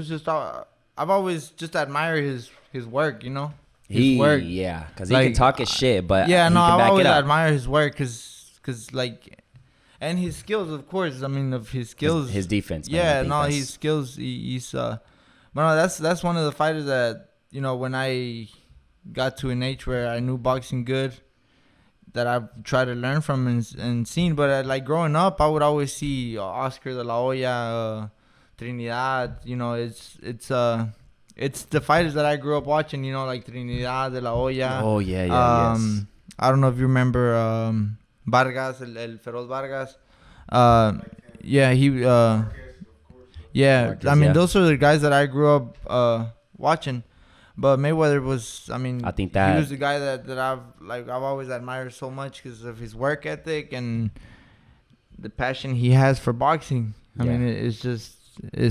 D: just I've always just admired his work, his work.
C: Yeah, because he can talk his shit, but
D: yeah, no,
C: I
D: always admire his work because like. And his skills, of course. I mean, of his skills,
C: his defense. Man,
D: yeah, no, his skills. He's but no, that's one of the fighters that when I got to an age where I knew boxing good, that I've tried to learn from and seen. But like growing up, I would always see Oscar de la Hoya, Trinidad. It's the fighters that I grew up watching. Like Trinidad, de la Hoya.
C: Oh yeah, yes.
D: I don't know if you remember. Vargas, el Feroz Vargas. He
C: Marquez,
D: I mean, those are the guys that I grew up watching. But Mayweather was, I think that he was the guy that I've always admired so much because of his work ethic and the passion he has for boxing. I mean, it's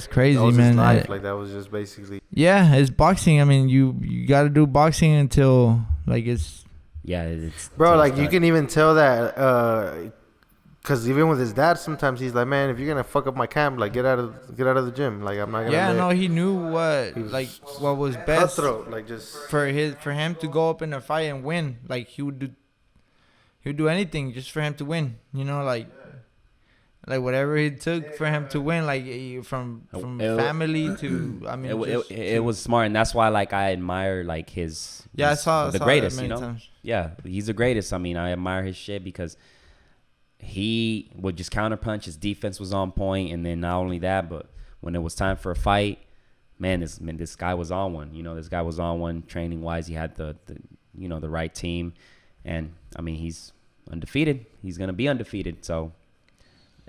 D: crazy,
E: that was
D: man.
E: His life. Like that was just basically.
D: Yeah, it's boxing. I mean, you got to do boxing until like it's.
C: Yeah, it's
E: bro. Like you can even tell that, cause even with his dad, sometimes he's like, man, if you're gonna fuck up my camp, like get out of the gym. Like I'm not gonna.
D: Yeah, no, he knew what was best.
E: Cutthroat, like just
D: for him to go up in a fight and win. Like he would do anything just for him to win. Like whatever it took for him to win. Like from family to
C: it was smart, and that's why like I admire like his.
D: Yeah, I saw
C: the greatest.
D: times.
C: Yeah, he's the greatest. I mean, I admire his shit because he would just counterpunch. His defense was on point, and then not only that, but when it was time for a fight, this guy was on one. This guy was on one training wise. He had the right team, and I mean he's undefeated. He's gonna be undefeated. So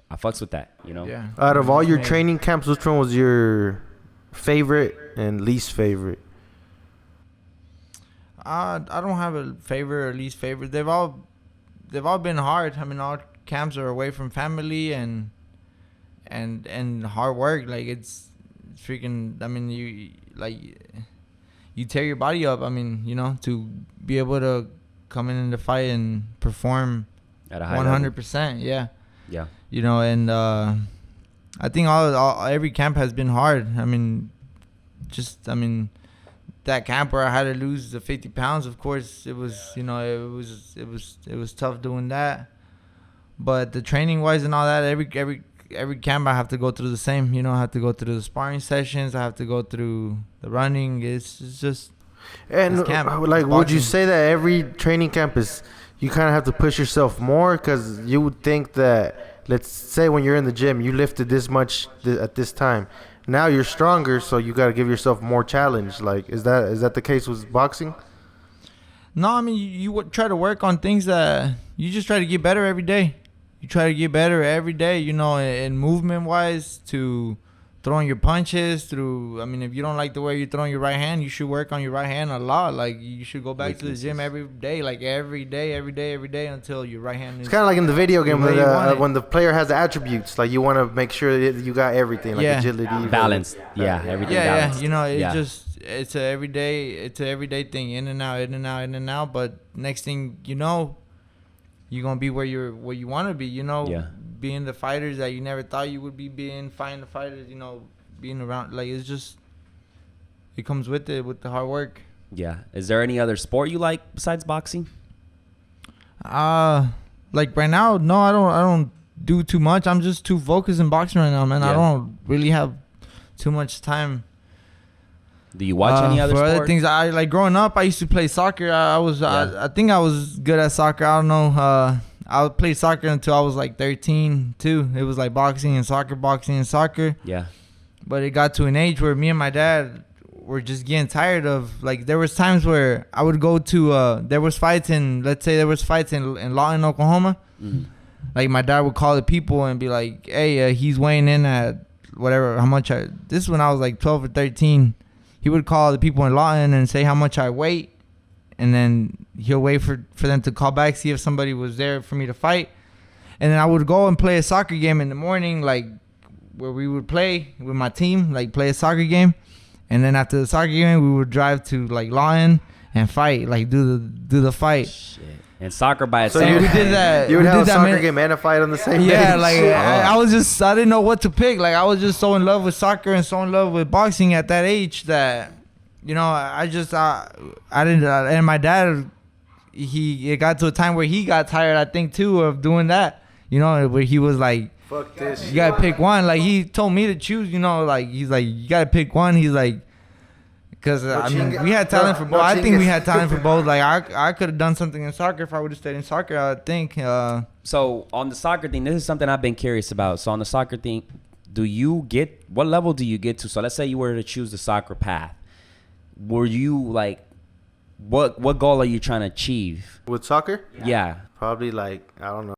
C: I fucks with that.
D: Yeah.
E: Out of all your training camps, which one was your favorite and least favorite?
D: I don't have a favorite or least favorite. They've all been hard. I mean, all camps are away from family and hard work. Like it's freaking. I mean, you tear your body up. I mean, to be able to come in the fight and perform
C: at a high
D: 100%. Yeah.
C: Yeah.
D: And I think every camp has been hard. I mean, that camp where I had to lose the 50 pounds, of course, it was tough doing that. But the training wise and all that, every camp I have to go through the same. I have to go through the sparring sessions. I have to go through the running. It's just.
E: And like, would you say that every training camp is you kind of have to push yourself more? Because you would think that, let's say when you're in the gym, you lifted this much at this time. Now you're stronger, so you got to give yourself more challenge. Like, is that the case with boxing?
D: No, I mean, you try to work on things that you just try to get better every day. You try to get better every day, and movement-wise to throwing your punches through. I mean, if you don't like the way you're throwing your right hand, you should work on your right hand a lot. Like, you should go back to the gym every day, like every day until your right hand is.
E: It's kind of like in the video game when the player has the attributes. Like, you want to make sure that you got everything, like agility,
C: balance. Yeah, everything.
D: Balanced. It's a everyday thing, in and out. But next thing you know, you're gonna be where you want to be. Being the fighters that you never thought you would be being, fighting the fighters, being around. Like, it's just, it comes with it, with the hard work.
C: Yeah. Is there any other sport you like besides boxing?
D: Like right now, no, I don't do too much. I'm just too focused in boxing right now, man. Yeah. I don't really have too much time
C: Do you watch any other
D: for
C: sport?
D: other things? I like growing up. I used to play soccer. I think I was good at soccer. I don't know. I played soccer until I was like 13 too. It was like boxing and soccer.
C: Yeah.
D: But it got to an age where me and my dad were just getting tired of, like, there was times where I would go to there was fights in Lawton, Oklahoma.
C: Mm.
D: Like my dad would call the people and be like, hey, he's weighing in at whatever, how much this is when I was like 12 or 13. He would call the people in Lawton and say how much I weigh, and then he'll wait for them to call back, see if somebody was there for me to fight. And then I would go and play a soccer game in the morning, like where we would play with my team, like play a soccer game. And then after the soccer game, we would drive to like Lawton and fight, like do the fight.
C: Shit. And soccer by
E: So
C: itself.
D: we did that.
E: You would
D: we
E: have a
D: did that
E: soccer game and a fight on the same day.
D: Yeah, like I didn't know what to pick. Like I was just so in love with soccer and so in love with boxing at that age that, you know, I didn't. And my dad, it got to a time where he got tired, I think, too, of doing that. You know, where he was like,
E: Fuck this.
D: you gotta pick one. Like he told me to choose. You know, like he's like, you gotta pick one. He's like, because I mean, we had talent for both. I think we had talent for both. Like I could have done something in soccer if I would have stayed in soccer. I think.
C: So on the soccer thing, this is something I've been curious about. So on the soccer thing, what level do you get to? So let's say you were to choose the soccer path. Were you like, what goal are you trying to achieve?
E: With soccer?
C: Yeah.
E: Probably like, I don't know.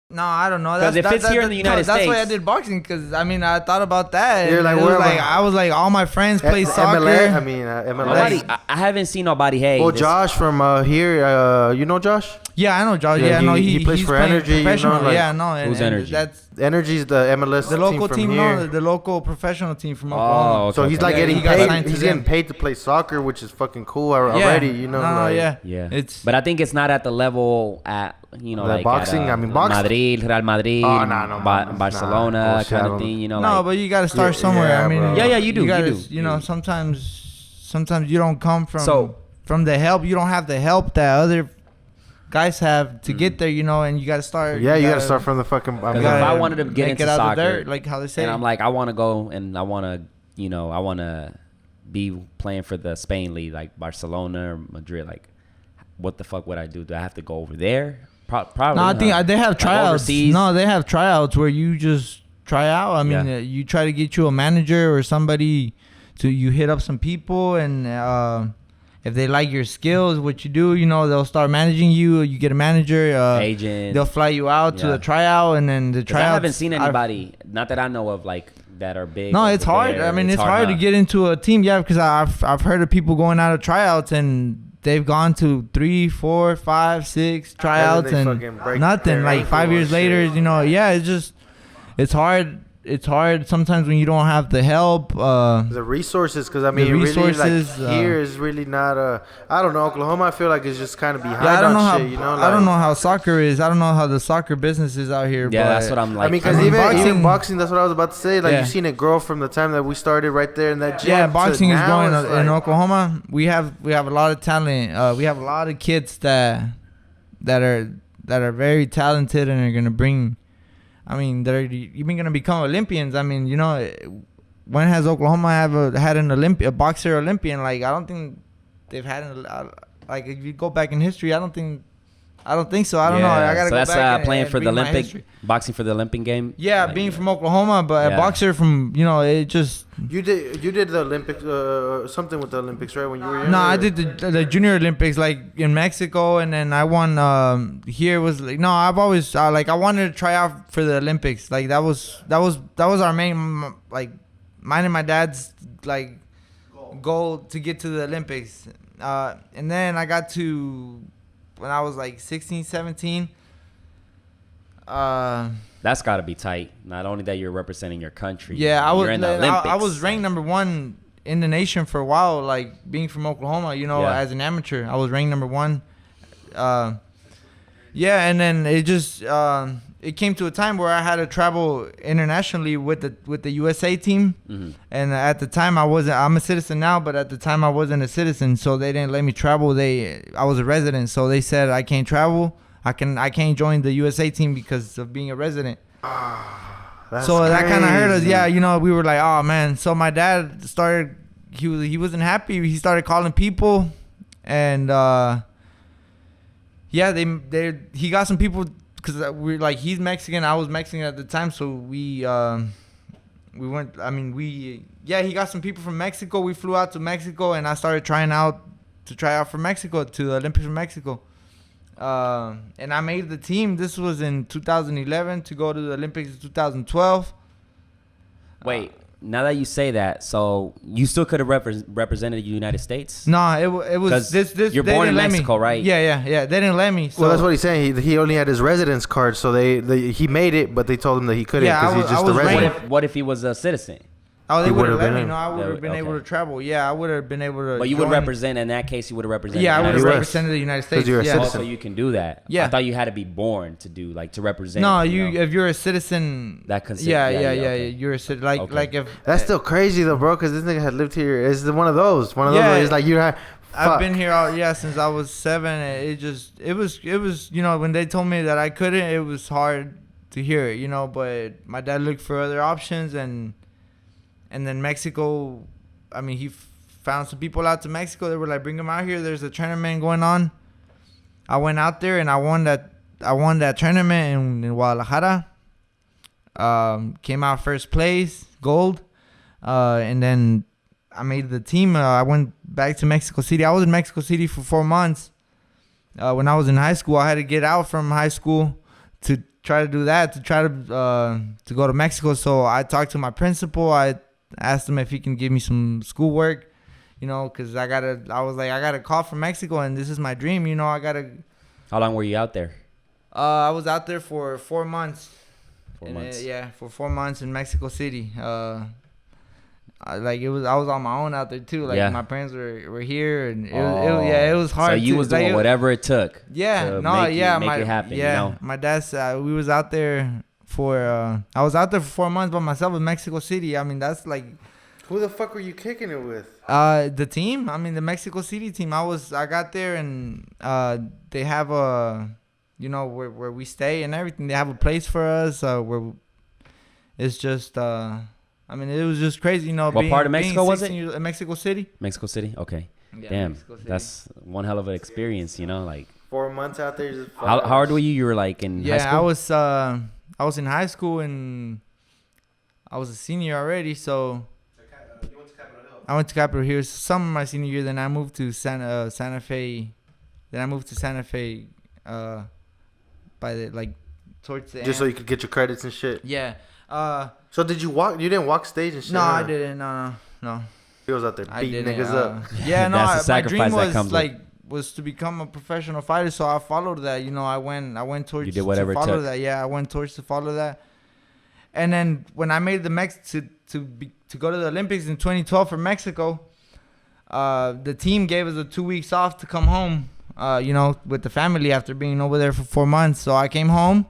D: No, I don't know.
C: 'Cause if it's here in the United
D: that's why I
C: States.
D: did boxing. Because I mean, I thought about that.
E: You're
D: and
E: like,
D: it was
E: where am
D: like
E: I?
D: I was like, all my friends play soccer.
E: MLS? I mean, MLS.
C: Nobody, I haven't seen nobody. Hey.
E: Well,
C: this-
E: Josh from here, you know Josh?
D: Yeah, I know Josh.
E: Yeah,
D: Yeah, no,
E: he plays
D: he's
E: for
D: playing
E: Energy, you know,
D: professional.
E: like-
D: Yeah, no.
C: Who's Energy?
D: That's
E: Energy's the MLS
D: the local
E: from
D: team.
E: here.
D: No, the local professional team from Oklahoma.
C: Oh,
E: So
C: okay,
E: he's
C: okay.
E: like
D: Yeah,
E: getting
D: he got
E: paid.
D: signed to
E: He's
D: them.
E: getting paid to play soccer, which is fucking cool already. You know, like,
D: yeah.
C: Yeah. But I think it's not at the level at, you know,
E: The
C: like
E: boxing,
C: at,
E: I mean, boxing.
C: Madrid, Real Madrid,
E: Oh, no,
C: Barcelona
E: nah, bullshit,
C: kind
E: I
C: of
E: don't-
C: thing, you know.
D: No,
C: like,
D: but you got to start
E: Yeah,
D: somewhere.
E: yeah,
D: I mean,
E: bro.
C: Yeah, you do, you
D: gotta,
C: do.
D: You know, sometimes you don't come
C: So-
D: from the help. You don't have the help that other guys have to get there. You know, and you got to start.
E: Yeah, you gotta start from the fucking. I
C: Because
E: mean,
C: if I wanted to get
D: make
C: into
D: it out of
C: soccer,
D: the dirt, like how they say.
C: and I'm like, I want to go and I want to be playing for the Spain league, like Barcelona or Madrid. Like, what the fuck would I do? Do I have to go over there? Probably.
D: No, I think they have
C: Like
D: tryouts.
C: overseas?
D: No, they have tryouts where you just try out. I mean,
C: Yeah.
D: you try to get you a manager or somebody you hit up some people, and if they like your skills, what you do, you know, they'll start managing you. You get a manager,
C: Agent.
D: They'll fly you out to
C: Yeah.
D: the tryout, and then the
C: 'Cause
D: tryout.
C: I haven't seen anybody, not that I know of, like that are big.
D: No,
C: over
D: it's hard.
C: there.
D: I mean, it's hard to
C: huh?
D: get into a team. Yeah, because I've heard of people going out of tryouts and they've gone to 3, 4, 5, 6 tryouts
E: they
D: and
E: fucking break
D: nothing.
E: their
D: Like
E: ankle
D: 5 years
E: and
D: later,
E: shit.
D: you know, yeah, it's hard. It's hard sometimes when you don't have the help.
E: the resources, because I mean,
D: resources,
E: really, like here is really not I don't know. Oklahoma, I feel like it's just kind of behind
D: Yeah, I don't
E: on
D: know how.
E: shit. You know,
D: I don't know
E: like-
D: how soccer is. I don't know how the soccer business is out here.
C: Yeah,
D: but
C: that's what I'm like.
E: I mean, because
D: I mean,
E: even
D: boxing-
E: boxing, that's what I was about to say. Like,
D: Yeah.
E: you've seen it grow from the time that we started right there in that gym.
D: Yeah,
E: to
D: boxing is
E: now,
D: going
E: it's
D: in
E: like-
D: Oklahoma. We have a lot of talent. We have a lot of kids that are very talented and are gonna bring. I mean, they're even gonna become Olympians. I mean, you know, when has Oklahoma had a boxer Olympian? Like, I don't think they've had like, if you go back in history, I don't think so. I don't know. I gotta
C: so
D: go
C: that's
D: back
C: playing
D: and
C: for the
D: read my
C: Olympic,
D: history.
C: boxing for the Olympic game.
D: Yeah,
C: Like,
D: being from Oklahoma, but
C: Yeah.
D: a boxer from, you know, it just.
E: You did the Olympics, something with the Olympics, right? When you were younger?
D: No, I did the Junior Olympics, like in Mexico, and then I won. Here was like, no, I've always like, I wanted to try out for the Olympics. Like that was our main, like, mine and my dad's like goal to get to the Olympics. And then I got to when I was like 16, 17.
C: That's got to be tight. Not only that you're representing your country.
D: Yeah,
C: you're in the Olympics.
D: I was ranked number 1 in the nation for a while, like being from Oklahoma, you know,
C: Yeah.
D: as an amateur. I was ranked number 1. Yeah, and then it just it came to a time where I had to travel internationally with the USA team.
C: Mhm.
D: And at the time I'm a citizen now, but at the time I wasn't a citizen, so they didn't let me travel. I was a resident, so they said I can't travel. I can't join the USA team because of being a resident.
E: That's
D: So that kind of hurt us.
E: crazy.
D: Yeah, you know, we were like, oh man. So my dad started he wasn't happy. He started calling people, and he got some people because we're like he's Mexican, I was Mexican at the time, so we went. I mean, he got some people from Mexico. We flew out to Mexico, and I started trying out for Mexico, to the Olympics from Mexico. And I made the team. This was in 2011 to go to the Olympics in 2012.
C: Wait, now that you say that, so you still could have represented the United States?
D: No, it was this.
C: You're born in Mexico, right?
D: Yeah. They didn't let me. So.
E: Well, that's what he's saying. He only had his residence card, so he made it, but they told him that he couldn't because he's just a resident.
C: What if he was a citizen?
D: Oh, they would have let me know. I would have been able to travel. Yeah, I would have been able to.
C: But you would represent, in that case, you would have represented.
D: Yeah, I would have
E: US.
D: represented the United States.
E: You're a citizen.
C: Also, you can do that.
D: Yeah.
C: I thought you had to be born to represent.
D: No, if you're a citizen.
C: That considered.
D: Yeah.
C: Okay.
D: You're a citizen. Like if.
E: That's still crazy though, bro. Because this nigga had lived here. It's one of those. Where it's like you have.
D: I've been here since I was 7. It was when they told me that I couldn't, it was hard to hear it, but my dad looked for other options, and then Mexico, I mean, he found some people out to Mexico. They were like, bring them out here. There's a tournament going on. I went out there and I won that tournament in Guadalajara. Came out first place, gold. And then I made the team. I went back to Mexico City. I was in Mexico City for 4 months. When I was in high school, I had to get out from high school to try to do that, to try to go to Mexico. So I talked to my principal. I asked him if he can give me some schoolwork, because I was like, I got a call from Mexico and this is my dream.
C: How long were you out there?
D: I was out there for 4 months.
C: 4 months.
D: For 4 months in Mexico City. I was on my own out there too. Like my parents were here, and it was hard.
C: So you was doing whatever it took.
D: Yeah,
C: make it happen.
D: Yeah, my dad's. We was out there I was out there for 4 months by myself in Mexico City. I mean, that's like.
E: Who the fuck were you kicking it with?
D: The team. I mean, the Mexico City team. I got there, and they have a, where we stay and everything. They have a place for us. Where it's just. I mean, it was just crazy,
C: What part of Mexico was it?
D: Mexico City.
C: Mexico City? Okay.
D: Yeah,
C: damn,
D: City.
C: That's one hell of an experience, like.
E: 4 months out there. Just
C: how old were you? You were like in high school?
D: I was in high school, and I was a senior already, so.
E: You went to Capitol Hill?
D: I went to Capitol Hill some of my senior year. Then I moved to Santa Fe. Then I moved to Santa Fe, by the towards the
E: just
D: end.
E: so you could get your credits and shit.
D: Yeah.
E: So did you walk? You didn't walk stage and shit?
D: No, I didn't. No.
E: He was out there beating niggas up.
D: Yeah, no.
C: That's the
D: My dream
C: sacrifice
D: was to become a professional fighter, so I followed that. I went towards.
C: You did whatever
D: to follow
C: it took.
D: that. Yeah, I went towards to follow that. And then when I made to go to the Olympics in 2012 for Mexico, the team gave us 2 weeks off to come home. With the family after being over there for 4 months. So I came home.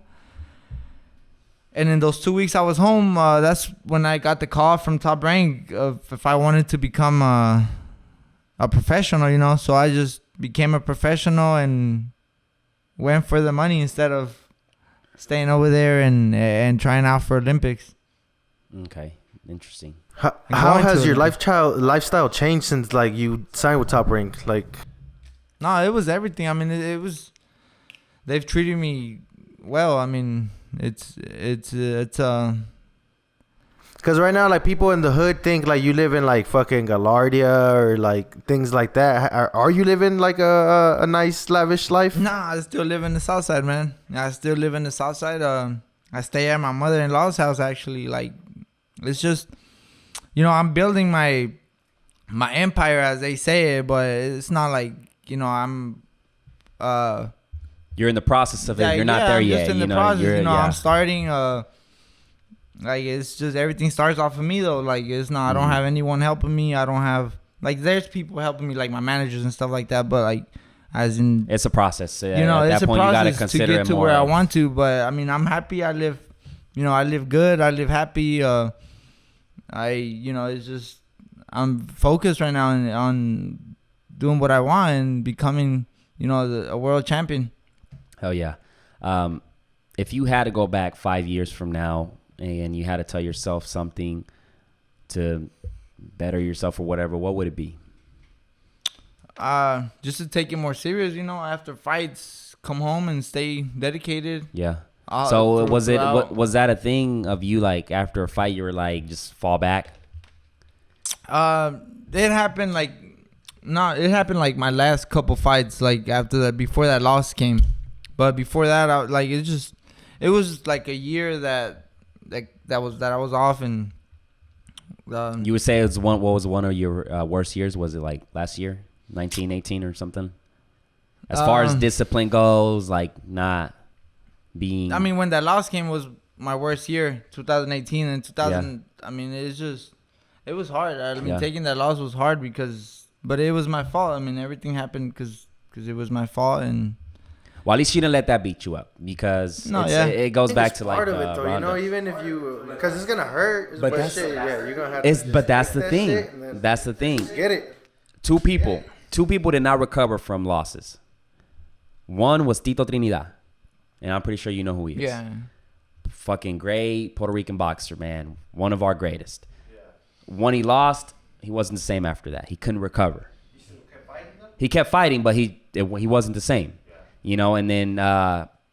D: And in those 2 weeks I was home, that's when I got the call from Top Rank of if I wanted to become a professional, So I just became a professional and went for the money instead of staying over there and trying out for Olympics.
C: Okay, interesting.
E: How has your lifestyle changed since you signed with Top Rank?
D: No, it was everything. I mean, it was. They've treated me well. I mean, it's
E: Because right now, people in the hood think you live in fucking Galardia or things like that. Are you living a nice lavish life?
D: Nah, I still live in the South Side, man. I still live in the South Side. I stay at my mother-in-law's house actually. It's just, I'm building my empire as they say it, but it's not I'm.
C: You're in the process of it. You're not there yet.
D: I'm just in the process. I'm starting. It's just everything starts off of me though. It's not. I don't have anyone helping me. I don't have there's people helping me my managers and stuff like that. But as in,
C: it's a process.
D: It's
C: that
D: a
C: point,
D: process to get to where I want to. But I mean, I'm happy. I live. I live good. I live happy. It's just I'm focused right now on doing what I want and becoming, a world champion.
C: Hell yeah. If you had to go back 5 years from now and you had to tell yourself something to better yourself or whatever, what would it be?
D: Just to take it more serious, after fights, come home and stay dedicated.
C: Yeah. So was that a thing of you, like, after a fight, you were like, just fall back?
D: It happened like my last couple fights, like after that, before that loss came. But before that, it was like a year that I was off. And
C: you would say what was one of your worst years? Was it like last year, 1918 or something? As far as discipline goes, like not being.
D: I mean, when that loss came was my worst year, 2018 and 2000. Yeah. I mean, it was hard. I mean, taking that loss was hard but it was my fault. I mean, everything happened because it was my fault. And
C: well, at least you didn't let that beat you up, because it goes back to
E: part
C: like
E: of it, though, even if you, because it's gonna hurt.
C: But that's
E: you're gonna have to.
C: But that's the thing. That's the thing.
E: Get it.
C: Two people did not recover from losses. One was Tito Trinidad, and I'm pretty sure you know who he is.
D: Yeah.
C: Fucking great Puerto Rican boxer, man. One of our greatest. Yeah. When he lost, he wasn't the same after that. He couldn't recover. He still kept fighting though? He kept fighting, but he wasn't the same. Yeah. And then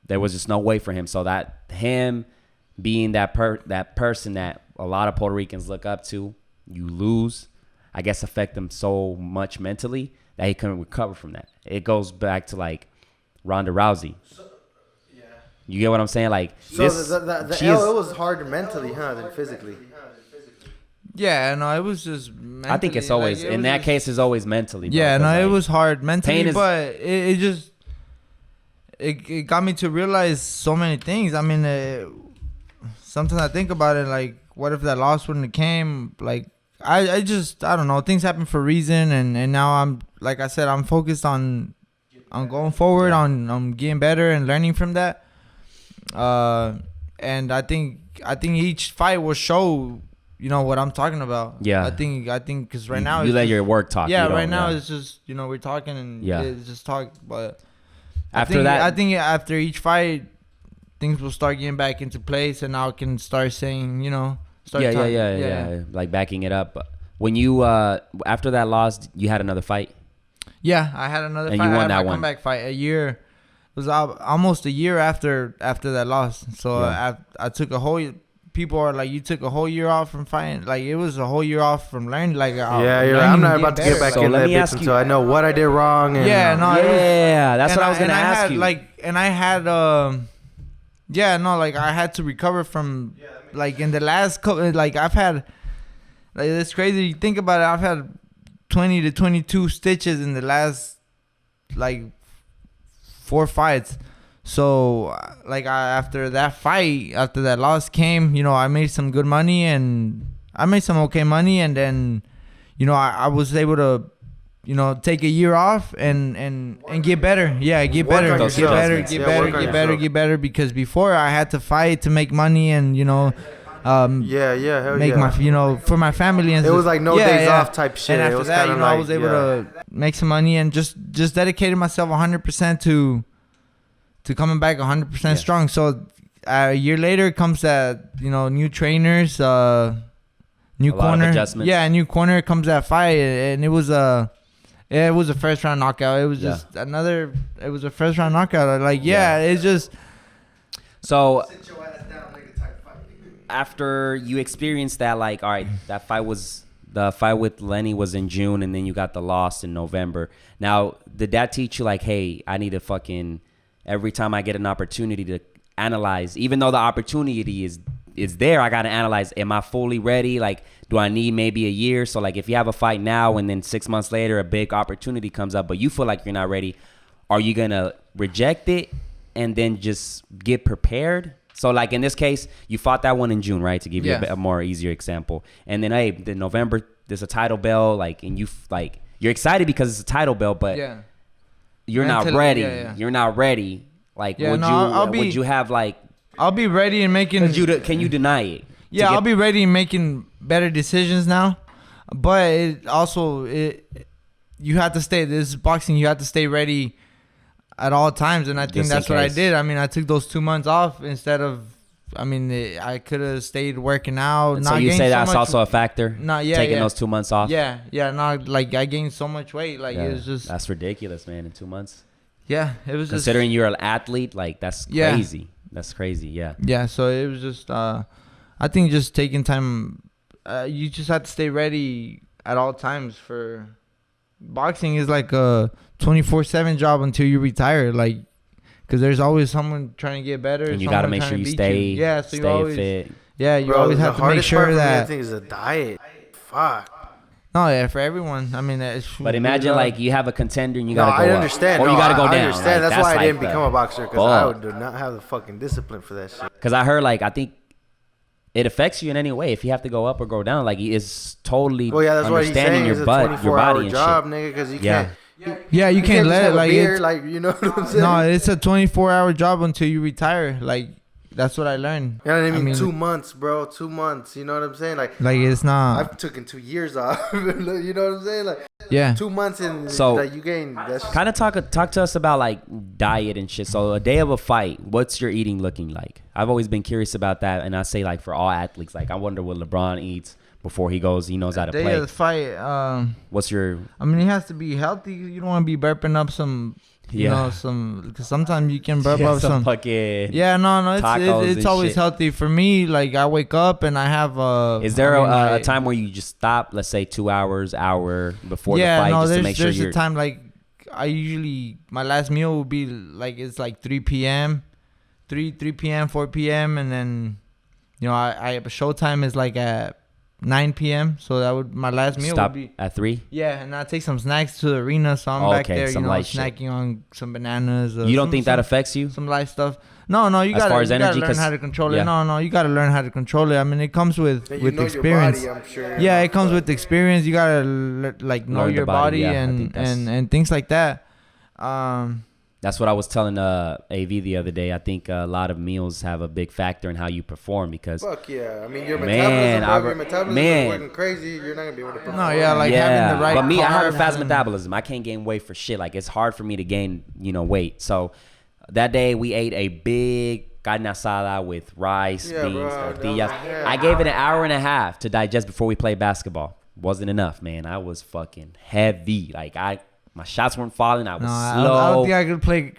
C: there was just no way for him. So that him being that person that a lot of Puerto Ricans look up to, you lose, I guess affect him so much mentally that he couldn't recover from that. It goes back to like Ronda Rousey. You get what I'm saying? Like,
E: so it was harder mentally, than physically.
D: Yeah, no, it was just mentally.
C: I think it's always, in that case, it's always mentally. Bro,
D: yeah, no, it was hard mentally, but it just, it got me to realize so many things. I mean, sometimes I think about it, like, what if that loss wouldn't have came? Like, I don't know. Things happen for a reason, and now I'm, like I said, I'm focused on going forward, on getting better and learning from that. And I think each fight will show, what I'm talking about. Yeah. I think because right now
C: you let your work talk.
D: Yeah. Right now it's just we're talking and it's just talk. But I think after each fight, things will start getting back into place, and I can start saying,
C: yeah, like backing it up. When you after that loss, you had another fight.
D: Yeah, I had another
C: and
D: fight.
C: You won that one.
D: Comeback fight a year. It was almost a year after that loss. So I took a whole. People are like, you took a whole year off from fighting. Like, it was a whole year off from learning. Like,
E: I'm not about to get back in that bitch until I know what I did wrong. And,
C: that's what I was gonna ask you.
D: I had to recover from like in the last couple. Like, I've had, like, it's crazy. You think about it. I've had 20 to 22 stitches in the last like 4 fights. So, like, after that loss came, I made some good money, and I made some okay money, and then, I was able to, take a year off and get better. Yeah, get better, get better, because before I had to fight to make money and, make my, for my family. And
E: it was like no days off type shit.
D: And after
E: it was
D: that,
E: like,
D: I was able to make some money and just dedicated myself 100% to coming back 100% strong. So a year later comes that, new trainers, new corner. Yeah, new corner comes that fight, and it was a first round knockout. It was just it was a first round knockout. Like, it's just.
C: So after you experienced that, like, all right, the fight with Lenny was in June, and then you got the loss in November. Now, did that teach you, like, hey, I need to fucking, every time I get an opportunity to analyze, even though the opportunity is there, I got to analyze, am I fully ready? Like, do I need maybe a year? So, like, if you have a fight now and then 6 months later a big opportunity comes up, but you feel like you're not ready, are you going to reject it and then just get prepared? So, like, in this case, you fought that one in June, right? To give you a more easier example. And then, hey, in November, there's a title belt, like, and you're excited because it's a title belt, but you're not ready. You're not ready. Like, would you have, like...
D: I'll be ready and making...
C: Can you deny it?
D: Yeah, I'll be ready and making better decisions now. But it also, you have to stay... This is boxing. You have to stay ready at all times. And I think that's what I did. I mean, I took those 2 months off instead of I mean, I could have stayed working out.
C: And so you say that's also a factor?
D: No, yeah,
C: taking those 2 months off?
D: Yeah. Not like I gained so much weight. Like it was just.
C: That's ridiculous, man. In 2 months.
D: Yeah, it was.
C: Considering you're an athlete, like that's crazy. Yeah. That's crazy. Yeah.
D: Yeah. So it was just. I think just taking time. You just have to stay ready at all times for. Boxing is like a 24/7 job until you retire. Like. Because there's always someone trying to get better.
C: And you got to make sure you stay fit.
D: Yeah, you always have to make sure that.
E: I think is a diet. Fuck.
D: No, yeah, for everyone. I mean,
C: but imagine like you have a contender and you got to go
E: I understand.
C: up. Or you got to go down.
E: I understand.
C: Like,
E: that's why I
C: like
E: didn't become a boxer because I do not have the fucking discipline for that shit.
C: Because I heard like, I think it affects you in any way. If you have to go up or go down, like it's totally
E: that's
C: understanding your butt, your body and
E: job,
C: shit.
E: Nigga, because you can't.
D: Yeah, you can't let it like
E: beer, like you know what I'm saying.
D: No, it's a 24-hour job until you retire. Like that's what I learned.
E: You know what I mean? 2 months, bro. 2 months. You know what I'm saying? Like
D: it's not.
E: I've taken 2 years off. You know what I'm saying? Like 2 months in.
C: So
E: like, you gain.
C: Kind of talk to us about like diet and shit. So a day of a fight, what's your eating looking like? I've always been curious about that, and I say like for all athletes, like I wonder what LeBron eats before he goes. He knows how to play.
D: Day of the fight.
C: What's your?
D: I mean, he has to be healthy. You don't want to be burping up some. You know, because sometimes you can burp up some
C: fucking.
D: Yeah, no, it's always shit. Healthy for me. Like I wake up and I have
C: Is there a time where you just stop? Let's say 2 hours, hour before the fight, just to make sure
D: there's a time like I usually my last meal will be like it's like 3 p.m., 3 p.m., 4 p.m. and then I showtime is like at 9 p.m. So that would my last meal
C: stop
D: would be
C: at 3.
D: Yeah, and I take some snacks to the arena, so I'm back there, snacking shit. On some bananas.
C: You don't think that affects you?
D: Some light stuff. No, you gotta learn how to control it. No, you gotta learn how to control it. I mean, it comes with experience.
E: Your body, I'm sure.
D: Yeah, it comes with experience. You gotta know your body and things like that.
C: That's what I was telling AV the other day. I think a lot of meals have a big factor in how you perform because.
E: Fuck yeah! I mean, your metabolism is working crazy. You're not gonna be able to perform.
D: No, yeah, like having the right.
C: But me, I have a fast metabolism. I can't gain weight for shit. Like it's hard for me to gain, weight. So that day we ate a big carne asada with rice, beans, tortillas. I gave it an hour and a half to digest before we played basketball. Wasn't enough, man. I was fucking heavy. Like my shots weren't falling. I was slow.
D: I don't think I could play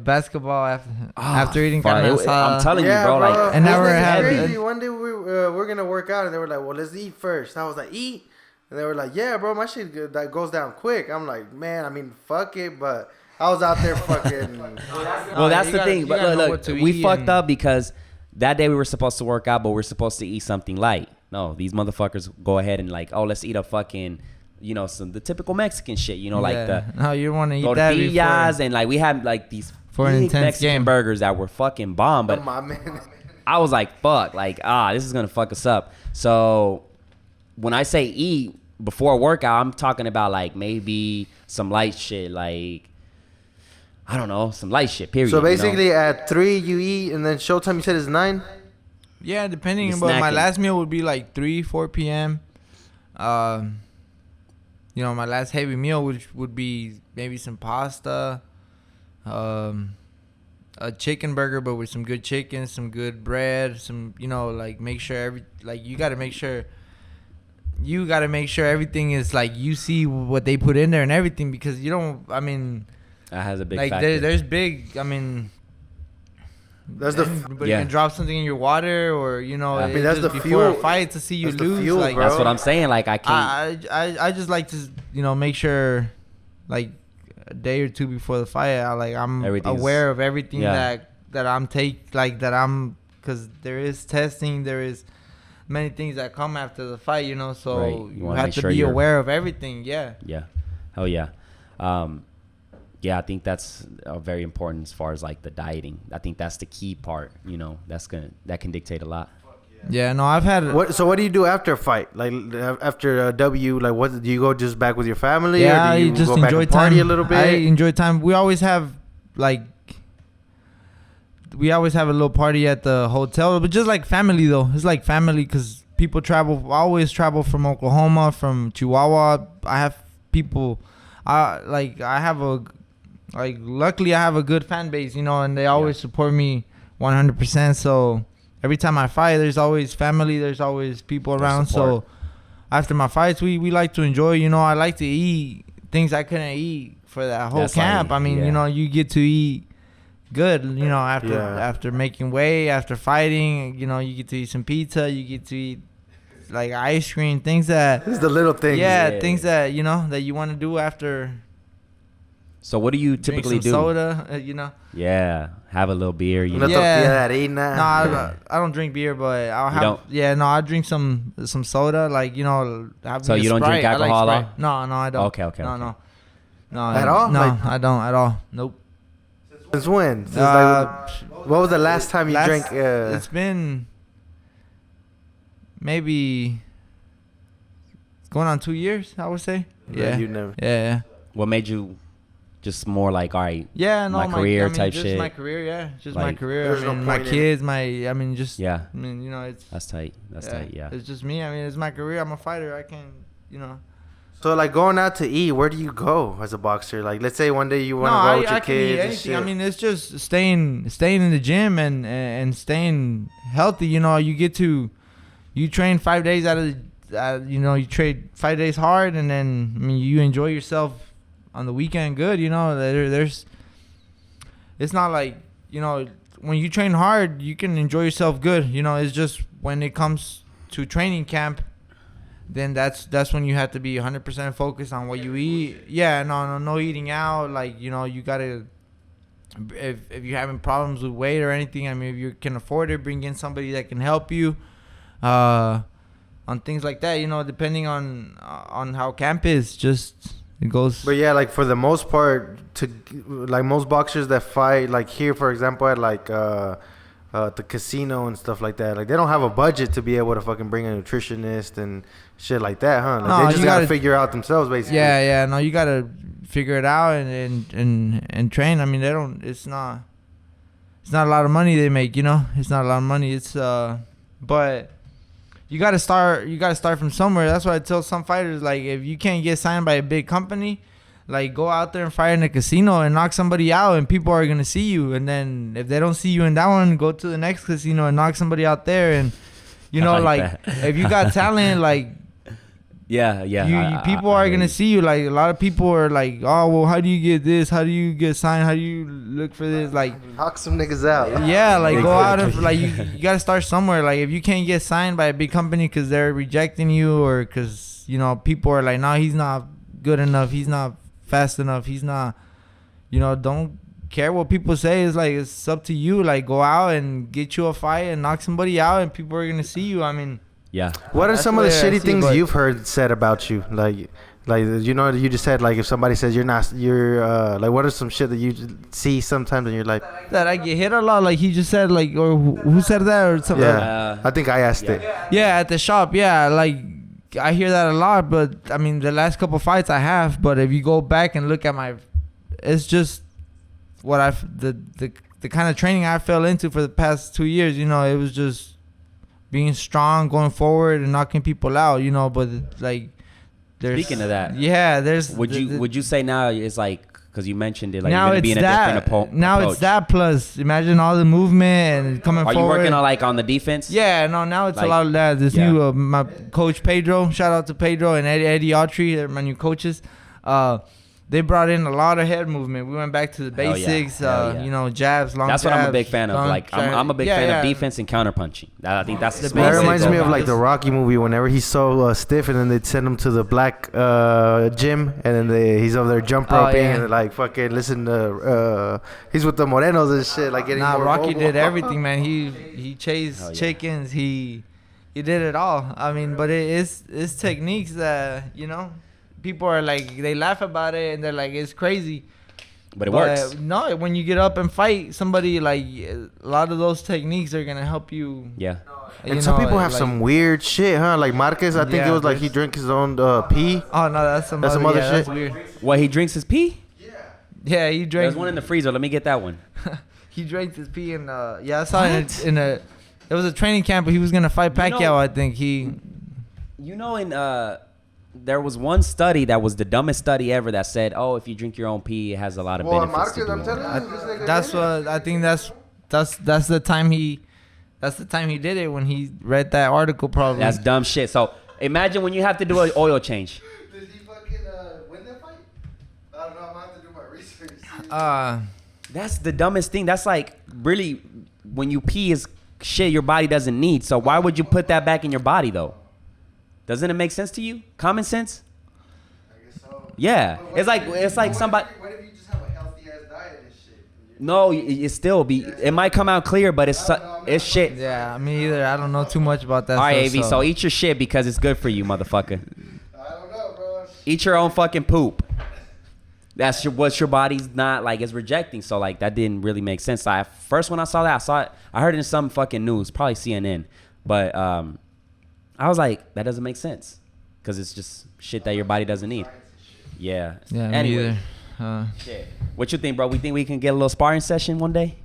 D: basketball after eating carne asada.
C: I'm telling you, bro. Like,
D: and now we're having.
E: One day we're gonna work out, and they were like, "Well, let's eat first." And I was like, "Eat," and they were like, "Yeah, bro, my shit that goes down quick." I'm like, "Man, I mean, fuck it," but I was out there fucking.
C: Well, that's the thing. But look, we fucked up because that day we were supposed to work out, but we're supposed to eat something light. No, these motherfuckers go ahead and like, let's eat a fucking. The typical Mexican shit, like the
D: no, you want to eat that
C: tortillas and like we had like these big Mexican burgers that were fucking bomb, but I was like, fuck, like this is gonna fuck us up. So when I say eat before a workout, I'm talking about like maybe some light shit, like I don't know, some light shit. Period.
E: So basically, at 3 you eat, and then showtime you said is 9.
D: Yeah, depending. But my last meal would be like 4 p.m. My last heavy meal would be maybe some pasta, a chicken burger, but with some good chicken, some good bread, some like make sure you gotta make sure everything is like you see what they put in there and everything because you don't. I mean,
C: that has a big
D: like
C: factor.
D: There's big. I mean.
E: But
D: you can drop something in your water, or
E: I mean, that's the
D: before
E: fuel.
D: A fight to see you
E: that's
D: lose.
E: The fuel,
D: like
E: bro.
C: That's what I'm saying. Like I can't.
D: I just like to make sure, like a day or two before the fight, I'm aware of everything that I'm because there is testing, there is many things that come after the fight, so you have to be aware of everything. Yeah.
C: Yeah. Hell yeah. Yeah, I think that's very important as far as like the dieting. I think that's the key part. That can dictate a lot.
D: Yeah, no, I've had.
E: So what do you do after a fight? Like after a W, like what do you go just back with your family?
D: Yeah,
E: or do you
D: just
E: go
D: enjoy
E: back and
D: time.
E: Party a little bit.
D: I enjoy time. We always have a little party at the hotel, but just like family though. It's like family because people travel. I always travel from Oklahoma, from Chihuahua. I have people. Luckily I have a good fan base, and they always support me 100%. So every time I fight, there's always family, there's always people around. So after my fights, we like to enjoy. You know, I like to eat things I couldn't eat for that whole camp. I mean, you know, you get to eat good. You know, after making weight, after fighting, you know, you get to eat some pizza, you get to eat like ice cream, things that.
E: It's the little things.
D: Yeah, things that you know that you want to do after.
C: So what do you typically do?
D: Soda, you know.
C: Yeah, have a little beer. You
E: No,
D: I don't drink beer, but I'll have.
C: Don't?
D: Yeah, no, I drink some soda, like you know.
C: So you don't drink alcohol?
D: I like no, I don't.
C: Okay.
D: No.
E: At all?
D: No,
E: Like,
D: I don't at all. Nope.
E: Since when? Since like, what was the last time you drank?
D: It's been maybe going on 2 years, I would say. Yeah.
E: You never.
D: Yeah.
C: What made you just more like, all right?
D: Yeah, no,
C: my career type
D: just
C: shit.
D: My career, yeah, just
C: Like,
D: my career.
E: there's
D: I
E: no
D: mean, my
E: point in
D: kids, I mean, just.
C: Yeah.
D: I mean, you know, it's.
C: That's tight. That's tight. Yeah.
D: It's just me. I mean, it's my career. I'm a fighter. I can, you know.
E: So like going out to eat, where do you go as a boxer? Like, let's say one day you want to go with your
D: I can eat
E: kids.
D: anything. I mean, it's just staying in the gym and staying healthy. You know, you train 5 days out of you know, you trade 5 days hard, and then I mean, you enjoy yourself on the weekend. Good, you know. There's, it's not like, you know, when you train hard, you can enjoy yourself good. You know, it's just when it comes to training camp, then that's when you have to be 100% focused on what you eat. Yeah, no eating out. Like, you know, you gotta, if you're having problems with weight or anything, I mean, if you can afford it, bring in somebody that can help you on things like that. You know, depending on how camp is, just it goes.
E: But yeah, like for the most part, like most boxers that fight, like here, for example, at like the casino and stuff like that, like they don't have a budget to be able to fucking bring a nutritionist and shit like that, huh? Like
D: No,
E: they just gotta figure out themselves, basically.
D: Yeah. No, you gotta figure it out and train. I mean, they don't. It's not a lot of money they make. You know, it's not a lot of money. It's but you gotta start. You gotta start from somewhere. That's why I tell some fighters, like, if you can't get signed by a big company, like, go out there and fight in a casino and knock somebody out, and people are gonna see you. And then if they don't see you in that one, go to the next casino and knock somebody out there. And you know, like if you got talent, like,
C: yeah,
D: people are gonna see you. Like, a lot of people are like, oh, well, how do you get this? How do you get signed? How do you look for this? Like,
E: knock some niggas out.
D: yeah, like, go out and like you gotta start somewhere. Like, if you can't get signed by a big company because they're rejecting you, or because, you know, people are like, no, he's not good enough, he's not fast enough, he's not, you know, don't care what people say. It's like, it's up to you. Like, go out and get you a fight and knock somebody out, and people are gonna see you. I mean,
C: yeah.
E: What are some of the shitty things you've heard said about you? Like, you know, you just said, like, if somebody says you're like, what are some shit that you see sometimes and you're like,
D: that I get hit a lot, like he just said, like, or who said that, or something?
E: Yeah, I think I asked it.
D: Yeah, at the shop. Yeah, like, I hear that a lot, but I mean, the last couple fights I have, but if you go back and look at it's just what the kind of training I fell into for the past 2 years. You know, it was just being strong, going forward, and knocking people out. You know, but like,
C: speaking of that,
D: yeah, there's.
C: Would you say now it's like, because you mentioned it, like,
D: now
C: you're gonna be in a different approach?
D: It's that plus imagine all the movement and coming forward.
C: Are you working on the defense?
D: Yeah, no, now it's
C: like,
D: a lot of that. This new my coach Pedro, shout out to Pedro and Eddie Autry, they're my new coaches. They brought in a lot of head movement. We went back to the basics, you know, jabs, long jabs.
C: That's what I'm a big fan of. Like, I'm a big fan of defense and counterpunching. I think that's the space.
E: That reminds me of like the Rocky movie. Whenever he's so stiff, and then they'd send him to the black gym, and then he's over there jump roping and like fucking listen to he's with the Morenos and shit, like getting more
D: Rocky
E: mobile.
D: did everything, man. He chased chickens. He did it all. I mean, but it's techniques that, you know, people are like, they laugh about it and they're like, it's crazy.
C: But it works.
D: No, when you get up and fight somebody, like, a lot of those techniques are gonna help you.
C: Yeah.
E: And some people have some weird shit, huh? Like Marquez, I think it was like he drank his own pee.
D: Oh no, that's some other shit. That's weird.
C: What, he drinks his pee?
D: Yeah, he drank.
C: There's one in the freezer. Let me get that one.
D: He drank his pee and I saw it in a. It was a training camp, but he was gonna fight Pacquiao. You know, I think he.
C: You know, there was one study that was the dumbest study ever that said, "Oh, if you drink your own pee, it has a lot of benefits."
E: Marquez, I'm telling you,
D: that's what I think. That's the time he That's the time he did it, when he read that article probably.
C: That's dumb shit. So imagine when you have to do an oil change.
E: Did he fucking win that fight? I don't know. I'm gonna have to do my research.
C: That's the dumbest thing. That's like really when you pee is shit your body doesn't need. So why would you put that back in your body though? Doesn't it make sense to you? Common sense?
E: I guess so.
C: Yeah. It's like somebody.
E: What if you just have a healthy ass diet and shit?
C: No, it still be. It might come out clear, but it's shit.
D: Yeah, me either. I don't know too much about that.
C: All right,
D: stuff,
C: AV. So eat your shit because it's good for you, motherfucker.
E: I don't know, bro.
C: Eat your own fucking poop. That's what your body's not like is rejecting. So like that didn't really make sense. First when I saw it, I heard it in some fucking news, probably CNN. But I was like, that doesn't make sense because it's just shit that your body doesn't need. Yeah.
D: Yeah.
C: Anyway,
D: Me either.
C: shit. What you think, bro? We think we can get a little sparring session one day?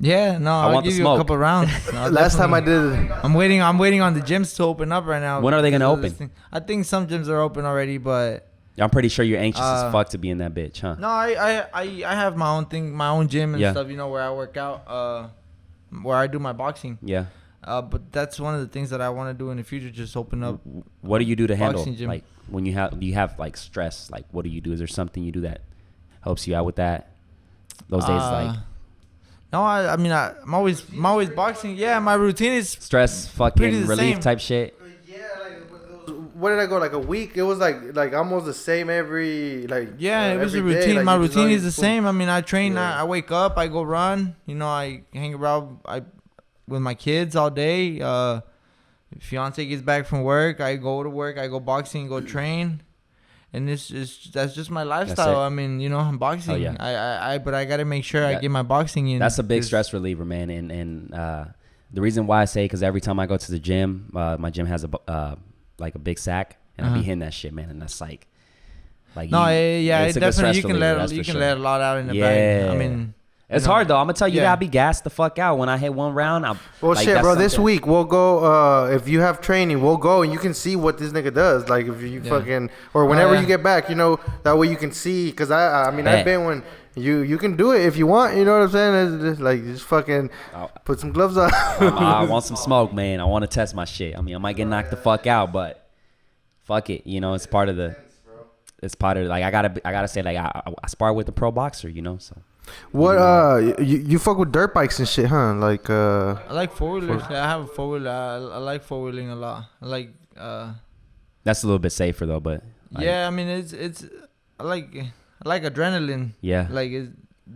D: Yeah. No, I'll
C: want the
D: give you
C: smoke.
D: a couple rounds. No,
E: Last time I did it.
D: I'm waiting on the gyms to open up right now.
C: When are they gonna
D: because of this
C: open?
D: thing. I think some gyms are open already, but
C: I'm pretty sure you're anxious as fuck to be in that bitch, huh?
D: no, I have my own thing, my own gym and
C: Yeah.
D: stuff. You know, where I work out, where I do my boxing.
C: Yeah.
D: But that's one of the things that I want to do in the future. Just open up.
C: What do you do to handle
D: Boxing gym.
C: like when you have like stress? Like what do you do? Is there something you do that helps you out with that? Those days like
D: No, I mean I'm always boxing. Yeah, my routine is
C: stress
D: pretty
C: fucking
D: the
C: relief
D: same.
C: type shit.
E: Yeah, like what did I go like a week? It was like almost the same every like.
D: Yeah, it was a
E: every day.
D: routine.
E: Like,
D: my
E: you just
D: routine
E: know
D: is the
E: you-
D: same. I mean, I train.
E: Yeah.
D: I wake up. I go run. You know, I hang around. With my kids all day. Fiance gets back from work. I go to work. I go boxing. Go train. And that's just my lifestyle.
C: it.
D: I mean, you know, I'm boxing.
C: Oh, yeah.
D: But I gotta make sure I get my boxing in.
C: That's a big
D: 'cause-
C: stress reliever, man. And the reason why I say because every time I go to the gym, my gym has a big sack, and I be hitting that shit, man. And that's like
D: No, yeah,
C: it's
D: it
C: a good
D: definitely
C: stress
D: you can
C: reliever,
D: let
C: that's
D: you
C: for
D: can
C: sure.
D: let a lot out in the
C: Yeah.
D: bag. I mean,
C: It's
D: you know,
C: hard though. I'm gonna tell you
D: yeah.
C: that I be gassed the fuck out when I hit one round.
E: Well,
C: like,
E: shit,
C: that's
E: bro. This
C: something-
E: week we'll go. If you have training, we'll go and you can see what this nigga does. Like if you fucking or whenever
D: yeah.
E: you get back, you know that way you can see. Cause I mean
C: Bet.
E: I've been when you can do it if you want. You know what I'm saying? It's just like just fucking put some gloves on.
C: I want some smoke, man. I want to test my shit. I mean, I might get knocked the fuck out, but fuck it. You know, it's part of the. It's part of like I gotta say like I spar with a pro boxer. You know, so.
E: What you fuck with dirt bikes and shit, huh? Like
D: I like four wheelers. I have a four wheeler. I like four wheeling a lot. I like
C: That's a little bit safer though, but. Like,
D: yeah, I mean it's I like adrenaline.
C: Yeah.
D: Like it's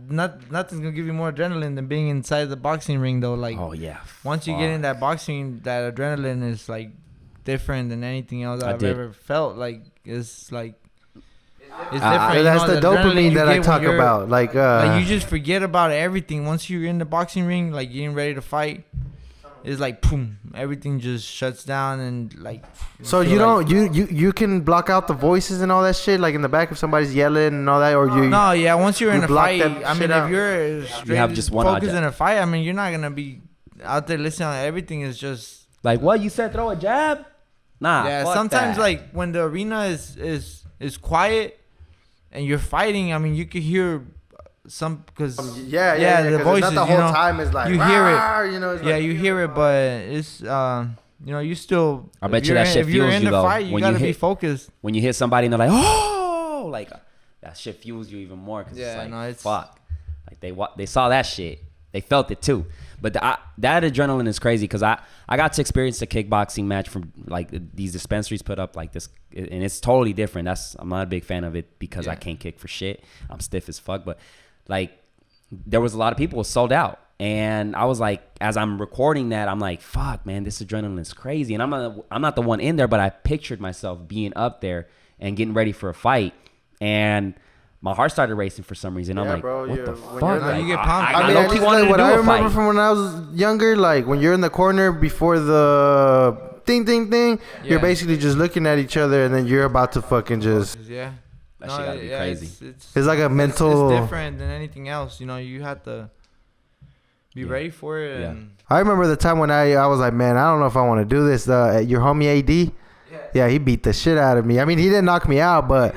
D: nothing's gonna give you more adrenaline than being inside the boxing ring though. Like
C: Oh yeah.
D: once you get in that boxing, that adrenaline is like different than anything else I've
C: did.
D: ever felt. Like it's like it's
C: Ah,
D: different. You
E: that's
D: know,
E: the
D: adrenaline
E: dopamine
D: you
E: that I
D: get when
E: talk
D: you're-
E: about. Like
D: Like you just forget about everything once you're in the boxing ring. Like getting ready to fight, it's like boom, everything just shuts down and like.
E: so
D: feel
E: you
D: like-
E: don't you can block out the voices and all that shit, like in the back if somebody's yelling and all that, or you.
D: No, yeah. Once you're
E: you
D: in a
E: block
D: fight,
E: that
D: I
E: shit
D: mean,
E: out.
D: if you're straight
C: have just one
D: focused
C: object.
D: in a fight, I mean, you're not gonna be out there listening. Everything is just
C: Like what you said? Throw a jab? Nah.
D: yeah.
C: fuck
D: Sometimes
C: that.
D: like when the arena is quiet and you're fighting, I mean, you can hear some because
E: Yeah,
D: the
E: 'cause it's
D: voices.
E: not the
D: you
E: whole
D: know,
E: time is like
D: you hear it.
E: "Rawr," you know. It's
D: Yeah,
E: like,
D: you hear it, but it's you know, you still.
C: I bet
D: if
C: you
D: you're
C: that
D: in-
C: shit
D: if you're
C: fuels
D: in
C: you,
D: the
C: though,
D: fight, you
C: when you
D: gotta be
C: hit-
D: focused.
C: when you hit somebody and they're like, oh, like that shit fuels you even more because
D: Yeah,
C: it's like,
D: no, it's-
C: fuck. Like they saw that shit. They felt it too. But that adrenaline is crazy because I got to experience the kickboxing match from like these dispensaries put up like this, and it's totally different. I'm not a big fan of it because I can't kick for shit. I'm stiff as fuck. But like there was a lot of people sold out, and I was like, as I'm recording that, I'm like, fuck, man, this adrenaline is crazy. And I'm not the one in there, but I pictured myself being up there and getting ready for a fight, and my heart started racing for some reason. I'm
E: Yeah,
C: like,
E: bro,
C: what the
E: when
C: fuck?
E: you're
C: Like,
D: you get pumped.
C: I
E: I mean,
C: low
E: at
C: key
E: least
C: wanted
E: like
C: to
E: what
C: do
E: I
C: a
E: remember
C: fight.
E: from when I was younger, like when you're in the corner before the thing, you're basically just looking at each other and then you're about to fucking just.
D: Yeah.
C: That shit gotta be crazy.
E: It's like a mental.
D: It's different than anything else. You know, you have to be ready for it.
C: Yeah.
D: And
E: I remember the time when I was like, man, I don't know if I want to do this. Your homie AD, yeah, he beat the shit out of me. I mean, he didn't knock me out, but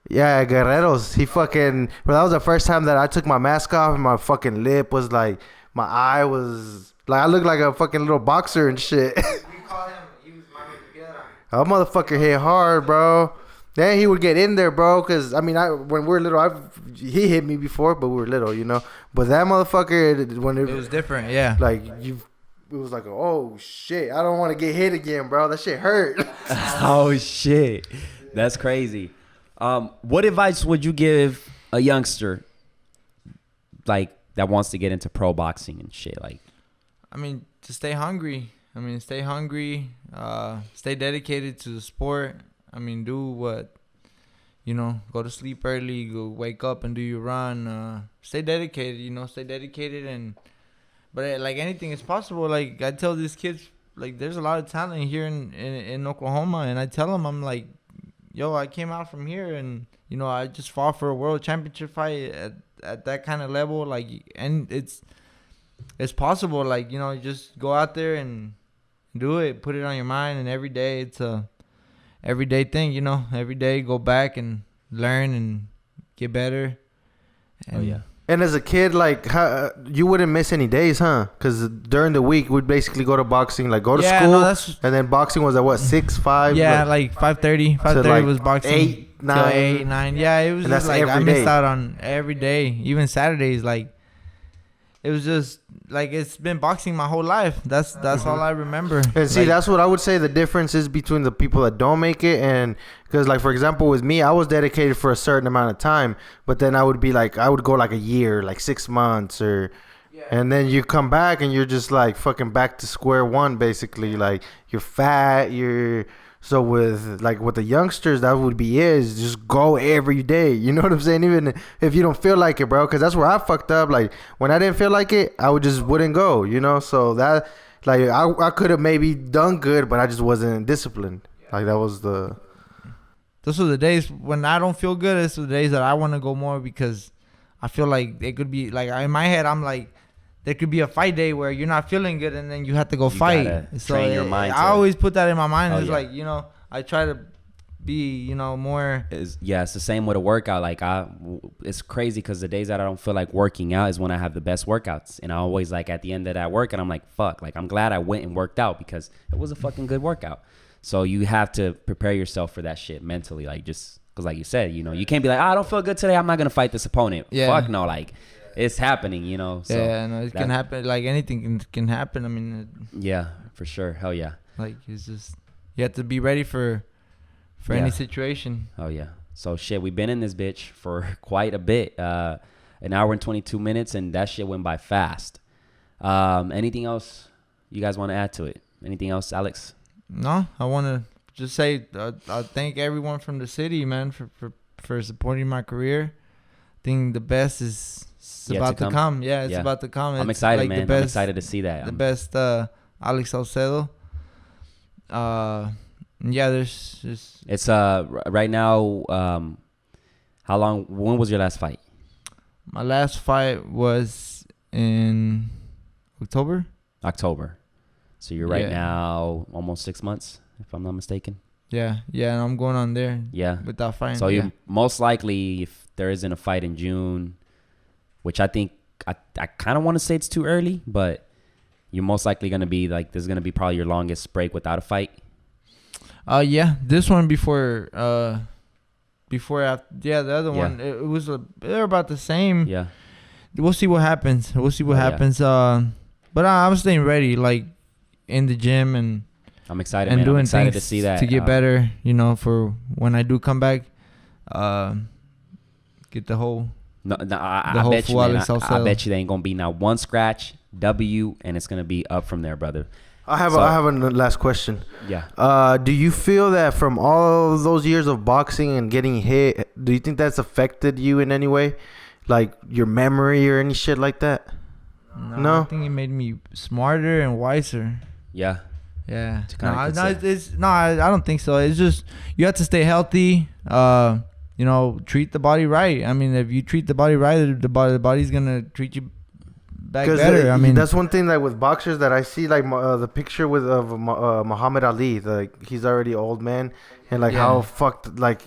E: yeah, Guerreros, he fucking. Well, that was the first time that I took my mask off and my fucking lip was like, my eye was Like I look like a fucking little boxer and shit.
B: We call him. He was Mano de Piedra.
E: That motherfucker hit hard, bro. Then he would get in there, bro. Cause I mean, when we were little, he hit me before, but we were little, you know. But that motherfucker, when
D: It was different, yeah.
E: like it was like, oh shit, I don't want to get hit again, bro. That shit hurt.
C: Oh shit, that's crazy. What advice would you give a youngster like that wants to get into pro boxing and shit? Like,
D: I mean, to stay hungry. Stay hungry. Stay dedicated to the sport. I mean, do what, go to sleep early, go wake up and do your run. Stay dedicated, stay dedicated. But like anything is possible. Like I tell these kids, like there's a lot of talent here in Oklahoma. And I tell them, I'm like, yo, I came out from here and, I just fought for a world championship fight at that kind of level. Like, and it's possible. Like, you just go out there and do it, put it on your mind. And every day it's a everyday thing, every day go back and learn and get better. And
E: And as a kid, like, you wouldn't miss any days, huh? Because during the week, we'd basically go to boxing, like go to school, and then boxing was at what, 6, 5?
D: Yeah, like 5:30. 5:30
E: like
D: was boxing.
E: 8, 9.
D: 8, 9. Yeah, it was
E: And
D: just
E: that's
D: like I
E: every
D: missed
E: day.
D: out on every day, even Saturdays. Like it was just like it's been boxing my whole life. That's all I remember.
E: And see,
D: Like,
E: that's what I would say the difference is between the people that don't make it. And because, like, for example, with me, I was dedicated for a certain amount of time, but then I would be like, I would go like a year, like 6 months, and then you come back and you're just like fucking back to square one, basically. Like, you're fat, so with the youngsters, that would be is just go every day. You know what I'm saying? Even if you don't feel like it, bro, because that's where I fucked up. Like, when I didn't feel like it, I wouldn't go, so that, like, I could have maybe done good, but I just wasn't disciplined. Like, those are the
D: days when I don't feel good. It's the days that I want to go more because I feel like it could be like in my head I'm like, there could be a fight day where you're not feeling good and then you have to go fight. So
C: train your mind.
D: I always put that in my mind. It's
C: yeah.
D: like, I try to be, more.
C: It's the same with a workout. Like it's crazy because the days that I don't feel like working out is when I have the best workouts. And I always like at the end of that work and I'm like, fuck, like I'm glad I went and worked out because it was a fucking good workout. So you have to prepare yourself for that shit mentally. Like just because like you said, you can't be like, I don't feel good today. I'm not going to fight this opponent.
D: Yeah.
C: Fuck no. Like, it's happening, So
D: yeah, no, it can happen. Like anything can happen. I mean,
C: yeah, for sure. Hell yeah.
D: Like it's just you have to be ready for any situation.
C: Oh yeah. So shit, we've been in this bitch for quite a bit. An hour and 22 minutes, and that shit went by fast. Anything else you guys want to add to it? Anything else, Alex?
D: No, I want to just say I thank everyone from the city, man, for supporting my career. I think the best is. It's about to come. Yeah, it's about to come.
C: I'm excited, like, man. I'm excited to see that.
D: The best Alex Saucedo. Yeah, there's just...
C: It's right now, when was your last fight?
D: My last fight was in October.
C: So you're right now almost 6 months, if I'm not mistaken.
D: Yeah, and I'm going on there.
C: Yeah.
D: Without fighting.
C: So you most likely, if there isn't a fight in June, which I think I kind of want to say it's too early, but you're most likely going to be like, this is going to be probably your longest break without a fight.
D: Yeah, this one before after, the other one, they're about the same.
C: Yeah.
D: We'll see what happens. Yeah. But I'm staying ready, like in the gym and
C: I'm excited,
D: and
C: man.
D: doing
C: I'm excited
D: things
C: to see that
D: to get better, for when I do come back, get the whole.
C: No, I bet you, man. I bet you there ain't gonna be not one scratch, W, and it's gonna be up from there, brother.
E: I have a last question.
C: Yeah.
E: Do you feel that from all those years of boxing and getting hit, do you think that's affected you in any way, like your memory or any shit like that? No.
D: I think it made me smarter and wiser.
C: Yeah.
D: Yeah. I don't think so. It's just you have to stay healthy. Treat the body right. I mean, if you treat the body right, the body's gonna treat you back better. I mean,
E: that's one thing that with boxers that I see, like the picture of Muhammad Ali. Like he's already old man, and how fucked. Like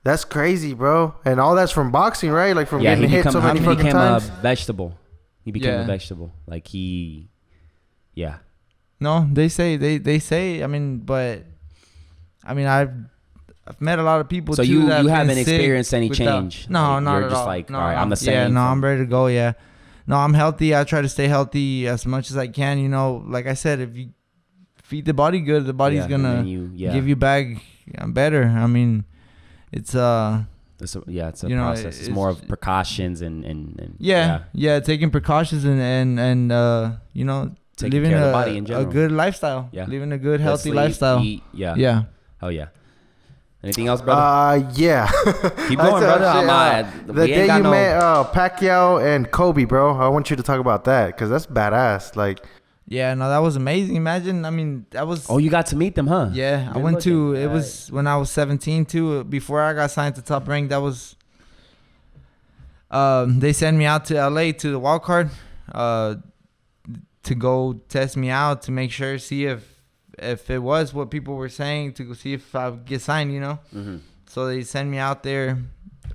E: that's crazy, bro. And all that's from boxing, right? Like from getting hit so many fucking times.
C: He became a vegetable. Like Yeah.
D: No, they say. I mean, but I mean, I've met a lot of people.
C: So
D: too
C: you
D: that have
C: haven't
D: been sick
C: experienced any
D: without-
C: change.
D: No,
C: Like,
D: not
C: you're
D: at
C: just
D: all.
C: like,
D: No,
C: all right, I'm the same.
D: Yeah, no,
C: from-
D: I'm ready to go. Yeah, no, I'm healthy. I try to stay healthy as much as I can. You know, like I said, if you feed the body good, the body's
C: and
D: gonna
C: then
D: give you back better. I mean, it's
C: it's a
D: you know,
C: process. It's more of precautions and
D: taking precautions and you know,
C: taking
D: living
C: care of the body in
D: a
C: general.
D: good lifestyle.
C: Yeah.
D: Living a good,
C: Good
D: healthy
C: sleep,
D: lifestyle.
C: eat, yeah.
D: Yeah.
C: Hell yeah. Anything else, brother?
E: Yeah.
C: Keep going, brother.
E: The day you met Pacquiao and Kobe, bro. I want you to talk about that because that's badass. Like,
D: Yeah, no, that was amazing. Imagine, I mean, that was.
C: Oh, you got to meet them, huh?
D: Yeah, I
C: Good
D: went to.
C: looking.
D: It was when I was 17 too. Before I got signed to Top Rank, that was. They sent me out to LA to the wild card, to go test me out to make sure, see if it was what people were saying, to go see if I would get signed, you know.
C: Mm-hmm.
D: So they sent me out there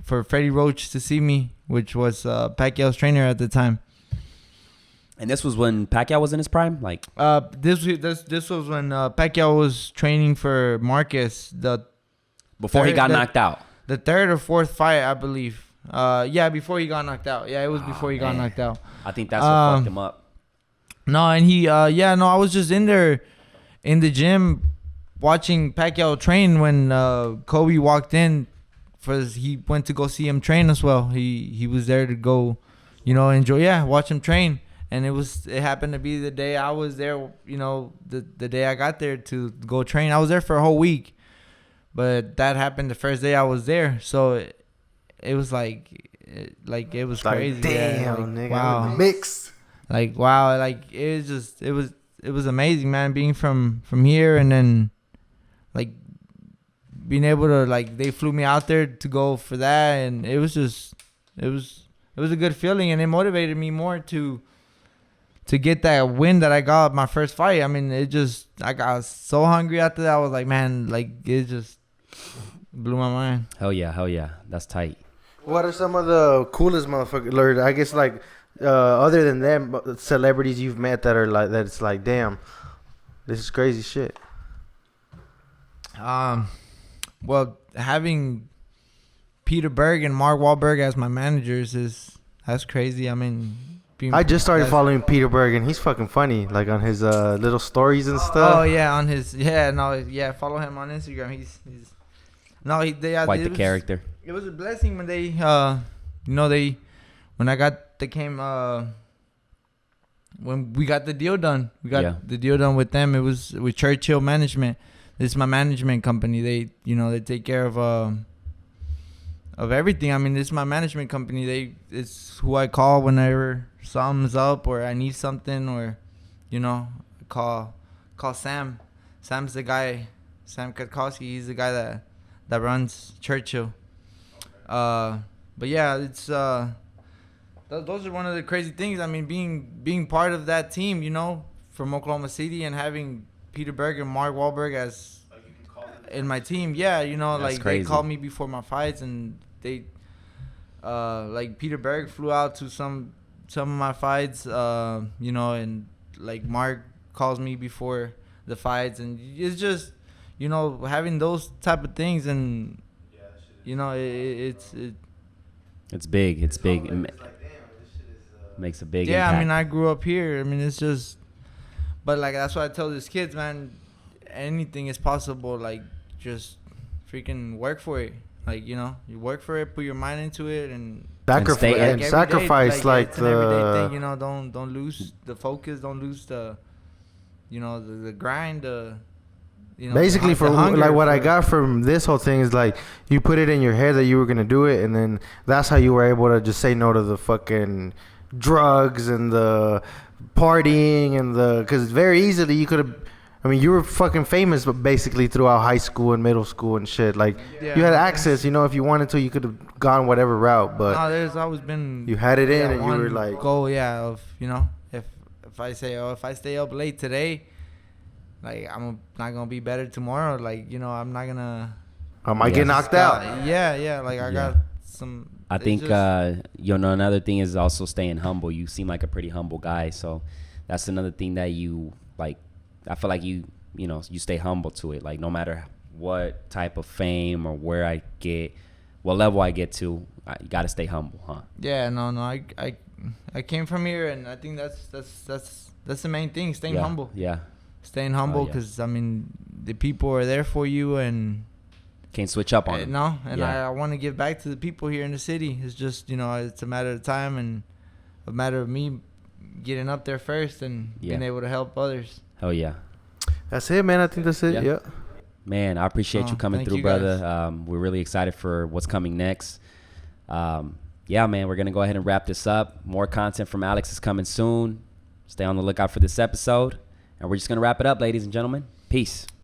D: for Freddie Roach to see me, which was Pacquiao's trainer at the time.
C: And this was when Pacquiao was in his prime, like.
D: This was when Pacquiao was training for Marquez,
C: Before he got knocked out.
D: the third or fourth fight, I believe. Yeah, before he got knocked out. Yeah, it was before he got knocked out.
C: I think that's what fucked him up.
D: No, and he, I was just in there in the gym watching Pacquiao train when Kobe walked in. He went to go see him train as well. He was there to go, watch him train. And it happened to be the day I was there, the day I got there to go train. I was there for a whole week. But that happened the first day I was there. So it was it was crazy.
E: Damn, nigga,
D: wow.
E: mix.
D: Like, wow, like it was amazing, man, being from here, and then like being able to, like, they flew me out there to go for that, and it was a good feeling, and it motivated me more to get that win that I got my first fight. I mean, I got so hungry after that. I was like, man, like, it just blew my mind.
C: Hell yeah. That's tight.
E: What are some of the coolest motherfuckers, I guess, like, other than them, celebrities you've met that are like, that it's like, damn, this is crazy shit?
D: Well, having Peter Berg and Mark Wahlberg as my managers that's crazy. I mean,
E: I just started following Peter Berg, and he's fucking funny, like on his little stories and stuff.
D: Oh yeah, on his follow him on Instagram. He's
C: Quite the character.
D: It was a blessing when they when we got the deal done. We got the deal done with them. It was with Churchill Management. This is my management company. They take care of everything. I mean, this is my management company. It's who I call whenever something's up or I need something, or call Sam. Sam's the guy. Sam Katkowski. He's the guy that runs Churchill. But yeah, it's those are one of the crazy things. I mean, being part of that team, from Oklahoma City, and having Peter Berg and Mark Wahlberg as in my team. Yeah,
C: That's
D: like
C: crazy.
D: they called me before my fights, and they like Peter Berg flew out to some of my fights, and like Mark calls me before the fights, and it's just having those type of things, and
C: It's big. It's big. Makes a big impact.
D: I mean, I grew up here. I mean, it's just, but like that's why I tell these kids, man, anything is possible. Like, just freaking work for it. Like, you work for it, put your mind into it, and
E: sacrifice
D: it's an everyday thing. Don't lose the focus. Don't lose the grind.
E: Basically, I got from this whole thing is like, you put it in your head that you were gonna do it, and then that's how you were able to just say no to the fucking drugs and the partying and because very easily you could have. I mean, you were fucking famous, but basically throughout high school and middle school and shit. Like, you had access. If you wanted to, you could have gone whatever route. But
D: there's always been.
E: You had it in, and you were like,
D: goal. Yeah, if I say, if I stay up late today, like, I'm not gonna be better tomorrow. Like, I'm not gonna.
E: I might get knocked out.
D: Yeah. Like, I got some.
C: I think another thing is also staying humble. You seem like a pretty humble guy, so that's another thing that you like. I feel like you stay humble to it. Like no matter what type of fame or where I get, what level I get to, you got to stay humble, huh?
D: Yeah, no, I came from here, and I think that's the main thing, staying humble.
C: Yeah.
D: Staying humble, because I mean, the people are there for you, and
C: can't switch up on them.
D: No, and I want to give back to the people here in the city. It's just, it's a matter of time and a matter of me getting up there first and being able to help others.
C: Hell yeah.
E: That's it, man. I think that's it. Yeah.
C: Man, I appreciate you coming through, brother. We're really excited for what's coming next. Yeah, man, we're going to go ahead and wrap this up. More content from Alex is coming soon. Stay on the lookout for this episode. And we're just going to wrap it up, ladies and gentlemen. Peace.